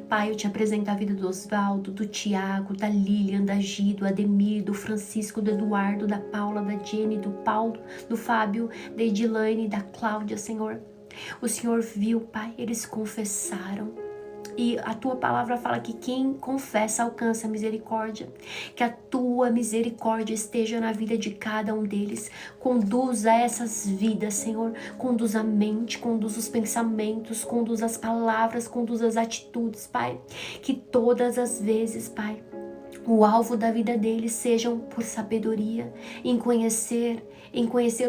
Pai, eu te apresento a vida do Osvaldo, do Tiago, da Lilian, da Gi, do Ademir, do Francisco, do Eduardo, da Paula, da Jenny, do Paulo, do Fábio, da Edilane, da Cláudia, Senhor. O Senhor viu, Pai, eles confessaram. E a tua palavra fala que quem confessa alcança a misericórdia. Que a tua misericórdia esteja na vida de cada um deles. Conduza essas vidas, Senhor. Conduza a mente, conduza os pensamentos, conduza as palavras, conduza as atitudes, Pai. Que todas as vezes, Pai, o alvo da vida deles sejam por sabedoria, em conhecer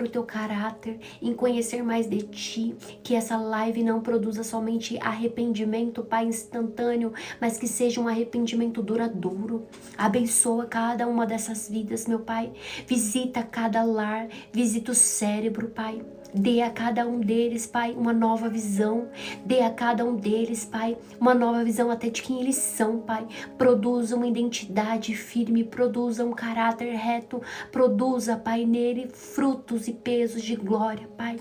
o teu caráter, em conhecer mais de ti, que essa live não produza somente arrependimento, Pai, instantâneo, mas que seja um arrependimento duradouro. Abençoa cada uma dessas vidas, meu Pai. Visita cada lar, visita o cérebro, Pai. Dê a cada um deles, Pai, uma nova visão. Dê a cada um deles, Pai, uma nova visão até de quem eles são, Pai. Produza uma identidade firme, produza um caráter reto, produza, Pai, nele frutos e pesos de glória, Pai.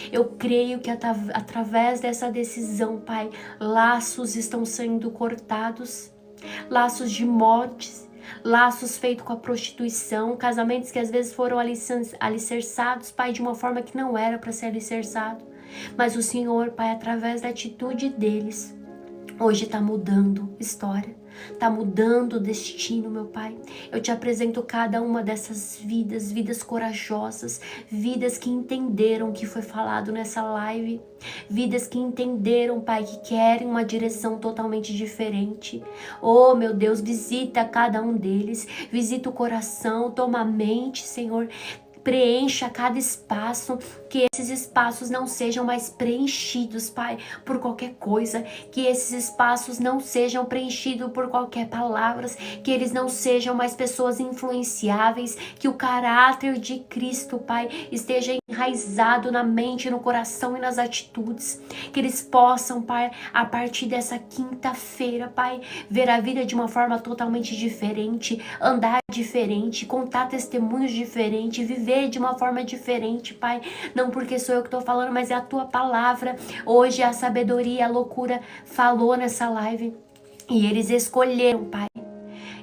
Eu creio que através dessa decisão, Pai, laços estão sendo cortados, laços de mortes, laços feitos com a prostituição, casamentos que às vezes foram alicerçados, Pai, de uma forma que não era para ser alicerçado. Mas o Senhor, Pai, através da atitude deles, hoje está mudando história, está mudando o destino, meu Pai. Eu te apresento cada uma dessas vidas, vidas corajosas, vidas que entenderam o que foi falado nessa live, vidas que entenderam, Pai, que querem uma direção totalmente diferente. Oh, meu Deus, visita cada um deles, visita o coração, toma a mente, Senhor. Preencha cada espaço, que esses espaços não sejam mais preenchidos, Pai, por qualquer coisa, que esses espaços não sejam preenchidos por qualquer palavras, que eles não sejam mais pessoas influenciáveis, que o caráter de Cristo, Pai, esteja enraizado na mente, no coração e nas atitudes, que eles possam, Pai, a partir dessa quinta-feira, Pai, ver a vida de uma forma totalmente diferente, andar diferente, contar testemunhos diferentes, viver de uma forma diferente, Pai. Não porque sou eu que estou falando, mas é a tua palavra. Hoje a sabedoria, a loucura falou nessa live. E eles escolheram, Pai.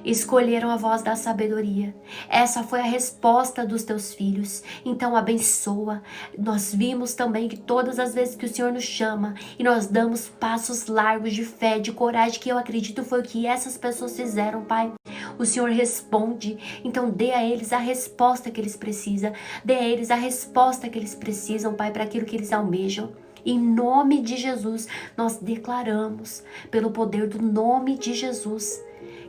Escolheram a voz da sabedoria. Essa foi a resposta dos teus filhos. Então abençoa. Nós vimos também que todas as vezes que o Senhor nos chama e nós damos passos largos de fé, de coragem, que eu acredito foi o que essas pessoas fizeram, Pai. O Senhor responde. Então dê a eles a resposta que eles precisam. Dê a eles a resposta que eles precisam, Pai, para aquilo que eles almejam. Em nome de Jesus, nós declaramos, pelo poder do nome de Jesus,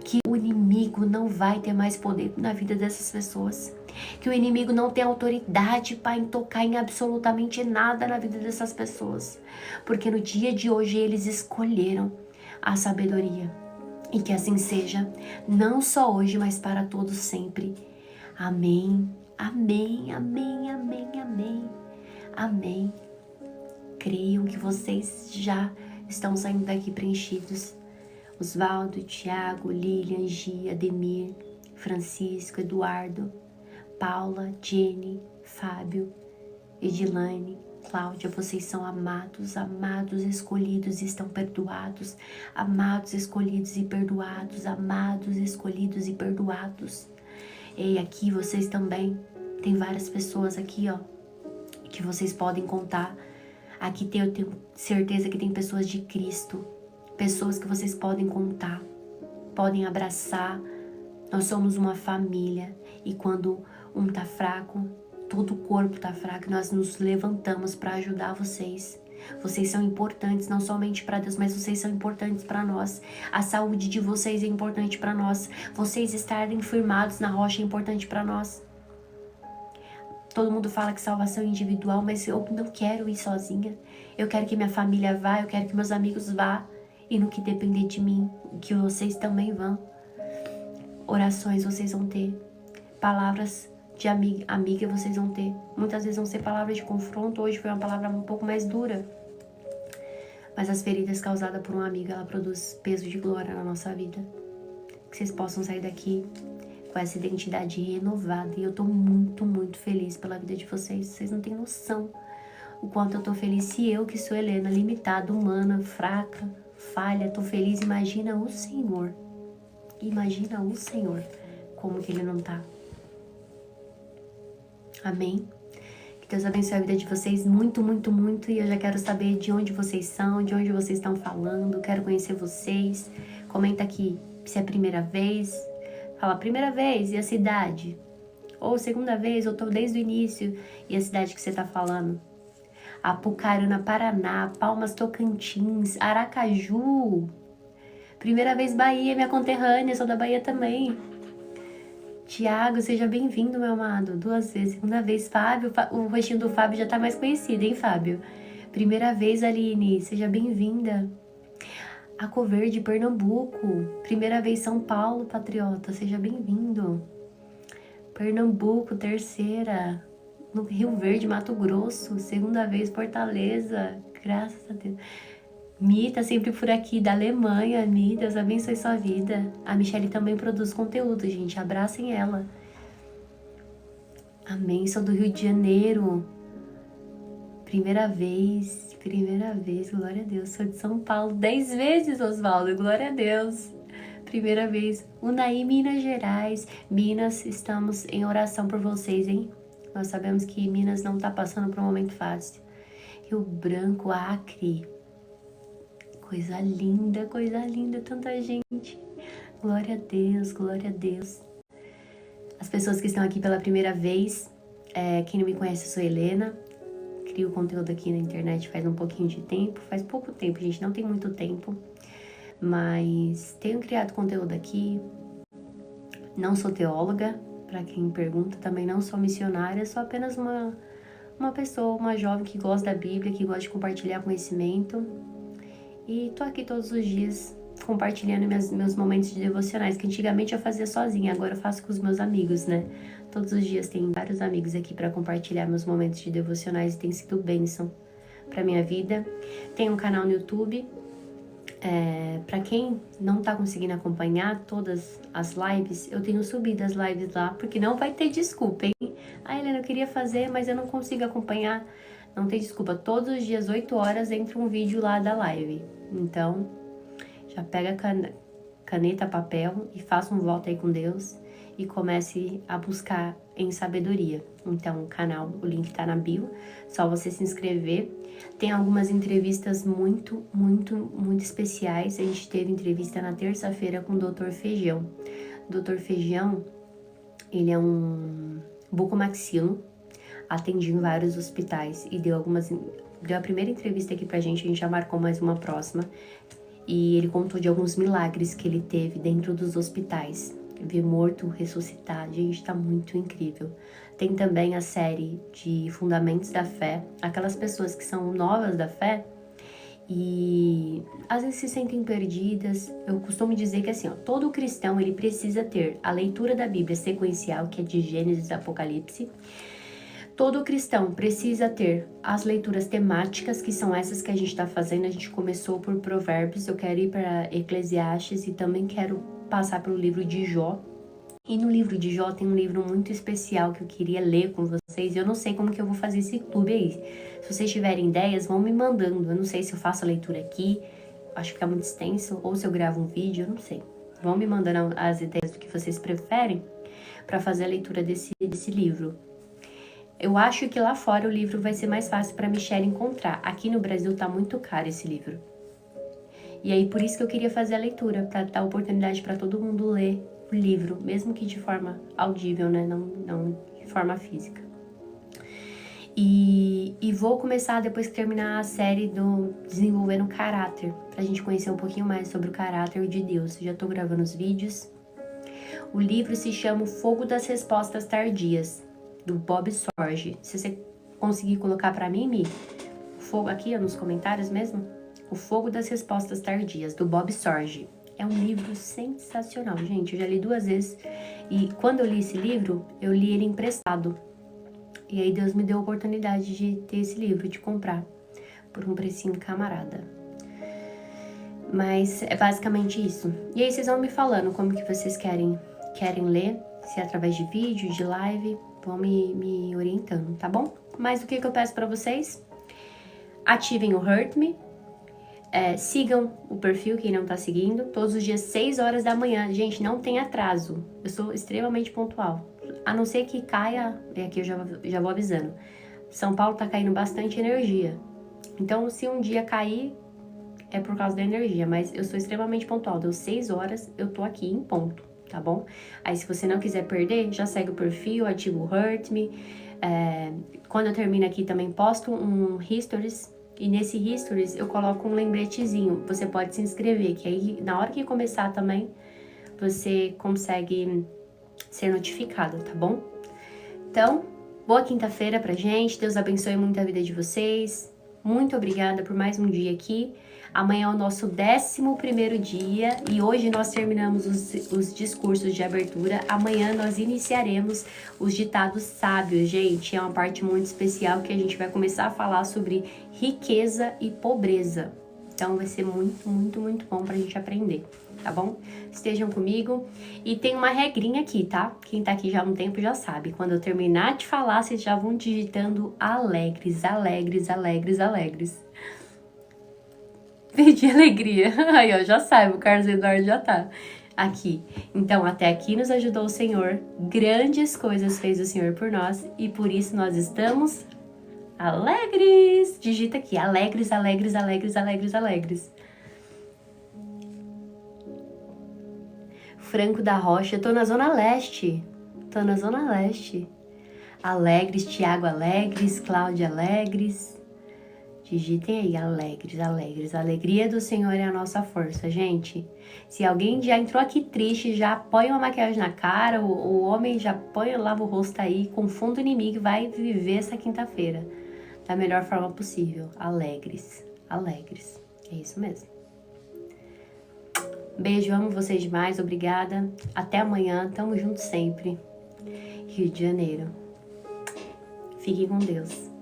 que o inimigo não vai ter mais poder na vida dessas pessoas. Que o inimigo não tem autoridade para tocar em absolutamente nada na vida dessas pessoas. Porque no dia de hoje eles escolheram a sabedoria. E que assim seja, não só hoje, mas para todos sempre. Amém, amém, amém, amém, amém, amém. Creio que vocês já estão saindo daqui preenchidos. Osvaldo, Tiago, Lilian, Gia, Ademir, Francisco, Eduardo, Paula, Jenny, Fábio, Edilane, Cláudia, vocês são amados, amados, escolhidos e estão perdoados. Amados, escolhidos e perdoados. Amados, escolhidos e perdoados. E aqui vocês também, tem várias pessoas aqui, ó, que vocês podem contar. Aqui eu tenho certeza que tem pessoas de Cristo, pessoas que vocês podem contar, podem abraçar. Nós somos uma família e quando um tá fraco, todo o corpo tá fraco, nós nos levantamos para ajudar vocês. Vocês são importantes não somente para Deus, mas vocês são importantes para nós. A saúde de vocês é importante para nós. Vocês estarem firmados na rocha é importante para nós. Todo mundo fala que salvação é individual, mas eu não quero ir sozinha. Eu quero que minha família vá, eu quero que meus amigos vá. E no que depender de mim, que vocês também vão. Orações vocês vão ter. Palavras de amiga vocês vão ter. Muitas vezes vão ser palavras de confronto. Hoje foi uma palavra um pouco mais dura. Mas as feridas causadas por uma amiga, ela produz peso de glória na nossa vida. Que vocês possam sair daqui com essa identidade renovada. E eu tô muito, muito feliz pela vida de vocês. Vocês não têm noção o quanto eu tô feliz. Se eu, que sou Helena, limitada, humana, fraca, falha, tô feliz. Imagina o Senhor. Imagina o Senhor. Como que Ele não tá. Amém? Que Deus abençoe a vida de vocês muito, muito, muito. E eu já quero saber de onde vocês são, de onde vocês estão falando. Quero conhecer vocês. Comenta aqui se é a primeira vez. Fala, primeira vez, e a cidade? Ou segunda vez, ou tô desde o início, e a cidade que você tá falando? Apucarana, Paraná, Palmas, Tocantins, Aracaju. Primeira vez Bahia, minha conterrânea, sou da Bahia também. Tiago, seja bem-vindo, meu amado. 2 vezes. Segunda vez, Fábio. O rostinho do Fábio já tá mais conhecido, hein, Fábio? Primeira vez, Aline. Seja bem-vinda. Arco Verde, Pernambuco. Primeira vez, São Paulo, patriota. Seja bem-vindo. Pernambuco, terceira. No Rio Verde, Mato Grosso. Segunda vez, Fortaleza. Graças a Deus. Mi tá sempre por aqui, da Alemanha. Mi, Deus abençoe sua vida. A Michelle também produz conteúdo, gente. Abracem ela. Amém. Sou do Rio de Janeiro. Primeira vez, glória a Deus. Sou de São Paulo 10 vezes, Osvaldo, glória a Deus. Primeira vez. Unai, Minas Gerais. Minas, estamos em oração por vocês, hein? Nós sabemos que Minas não tá passando por um momento fácil. Rio Branco, Acre. Coisa linda, tanta gente. Glória a Deus, glória a Deus. As pessoas que estão aqui pela primeira vez, quem não me conhece, eu sou Helena. Crio conteúdo aqui na internet faz um pouquinho de tempo. Faz pouco tempo, gente, não tem muito tempo. Mas tenho criado conteúdo aqui. Não sou teóloga, para quem pergunta. Também não sou missionária, sou apenas uma pessoa, uma jovem que gosta da Bíblia, que gosta de compartilhar conhecimento. E tô aqui todos os dias compartilhando meus momentos de devocionais, que antigamente eu fazia sozinha, agora eu faço com os meus amigos, né? Todos os dias tem vários amigos aqui para compartilhar meus momentos de devocionais e tem sido bênção para minha vida. Tem um canal no YouTube. Para quem não tá conseguindo acompanhar todas as lives, eu tenho subido as lives lá, porque não vai ter desculpa, hein? Ah, Helena, eu queria fazer, mas eu não consigo acompanhar. Não tem desculpa, todos os dias, 8 horas, entra um vídeo lá da live. Então, já pega caneta, papel e faça um voto aí com Deus e comece a buscar em sabedoria. Então, o canal, o link tá na bio, só você se inscrever. Tem algumas entrevistas muito, muito, muito especiais. A gente teve entrevista na terça-feira com o Dr. Feijão. O Dr. Feijão, ele é um bucomaxilo, atendi em vários hospitais e deu a primeira entrevista aqui pra gente, a gente já marcou mais uma próxima. E ele contou de alguns milagres que ele teve dentro dos hospitais. Ver morto ressuscitar, gente, tá muito incrível. Tem também a série de Fundamentos da Fé, aquelas pessoas que são novas da fé e às vezes se sentem perdidas. Eu costumo dizer que assim, todo cristão ele precisa ter a leitura da Bíblia sequencial, que é de Gênesis a Apocalipse. Todo cristão precisa ter as leituras temáticas, que são essas que a gente está fazendo. A gente começou por Provérbios, eu quero ir para Eclesiastes e também quero passar pelo livro de Jó. E no livro de Jó tem um livro muito especial que eu queria ler com vocês. Eu não sei como que eu vou fazer esse clube aí. Se vocês tiverem ideias, vão me mandando. Eu não sei se eu faço a leitura aqui, acho que fica muito extenso, ou se eu gravo um vídeo, eu não sei. Vão me mandando as ideias do que vocês preferem para fazer a leitura desse livro. Eu acho que lá fora o livro vai ser mais fácil para a Michelle encontrar. Aqui no Brasil tá muito caro esse livro. E aí por isso que eu queria fazer a leitura, para dar oportunidade para todo mundo ler o livro, mesmo que de forma audível, né? Não de forma física. E vou começar, depois que terminar a série do Desenvolvendo o Caráter, pra gente conhecer um pouquinho mais sobre o caráter de Deus. Já tô gravando os vídeos. O livro se chama O Fogo das Respostas Tardias, do Bob Sorge. Se você conseguir colocar pra mim, Mi, o fogo aqui, ó, nos comentários mesmo, O Fogo das Respostas Tardias, do Bob Sorge. É um livro sensacional, gente. Eu já li 2 vezes. E quando eu li esse livro, eu li ele emprestado. E aí Deus me deu a oportunidade de ter esse livro, de comprar. Por um precinho camarada. Mas é basicamente isso. E aí vocês vão me falando como que vocês querem ler. Se é através de vídeo, de live. Vão me orientando, tá bom? Mas o que eu peço pra vocês? Ativem o Hurt Me. Sigam o perfil, quem não tá seguindo, todos os dias 6 horas da manhã. Gente, não tem atraso. Eu sou extremamente pontual. A não ser que caia, aqui eu já vou avisando. São Paulo tá caindo bastante energia. Então, se um dia cair, é por causa da energia. Mas eu sou extremamente pontual. Deu 6 horas, eu tô aqui em ponto, tá bom? Aí, se você não quiser perder, já segue o perfil, ativa o Hurt Me. Quando eu termino aqui, também posto um Histories. E nesse Histories eu coloco um lembretezinho. Você pode se inscrever, que aí na hora que começar também, você consegue ser notificado, tá bom? Então, boa quinta-feira pra gente. Deus abençoe muito a vida de vocês. Muito obrigada por mais um dia aqui. Amanhã é o nosso 11º dia e hoje nós terminamos os discursos de abertura. Amanhã nós iniciaremos os ditados sábios, gente. É uma parte muito especial que a gente vai começar a falar sobre riqueza e pobreza. Então vai ser muito, muito, muito bom pra gente aprender, tá bom? Estejam comigo. E tem uma regrinha aqui, tá? Quem tá aqui já há um tempo já sabe. Quando eu terminar de falar, vocês já vão digitando alegres, alegres, alegres, alegres. Pedir alegria. Aí, ó, já sabe, o Carlos Eduardo já tá aqui. Então, até aqui nos ajudou o Senhor. Grandes coisas fez o Senhor por nós. E por isso nós estamos alegres. Digita aqui, alegres, alegres, alegres, alegres, alegres. Franco da Rocha, tô na Zona Leste. Tô na Zona Leste. Alegres, Tiago Alegres, Cláudia Alegres. Digitem aí, alegres, alegres. A alegria do Senhor é a nossa força, gente. Se alguém já entrou aqui triste, já põe uma maquiagem na cara, o homem já põe, lava o rosto aí, confunda o inimigo e vai viver essa quinta-feira da melhor forma possível. Alegres, alegres. É isso mesmo. Beijo, amo vocês demais, obrigada. Até amanhã, tamo junto sempre. Rio de Janeiro. Fiquem com Deus.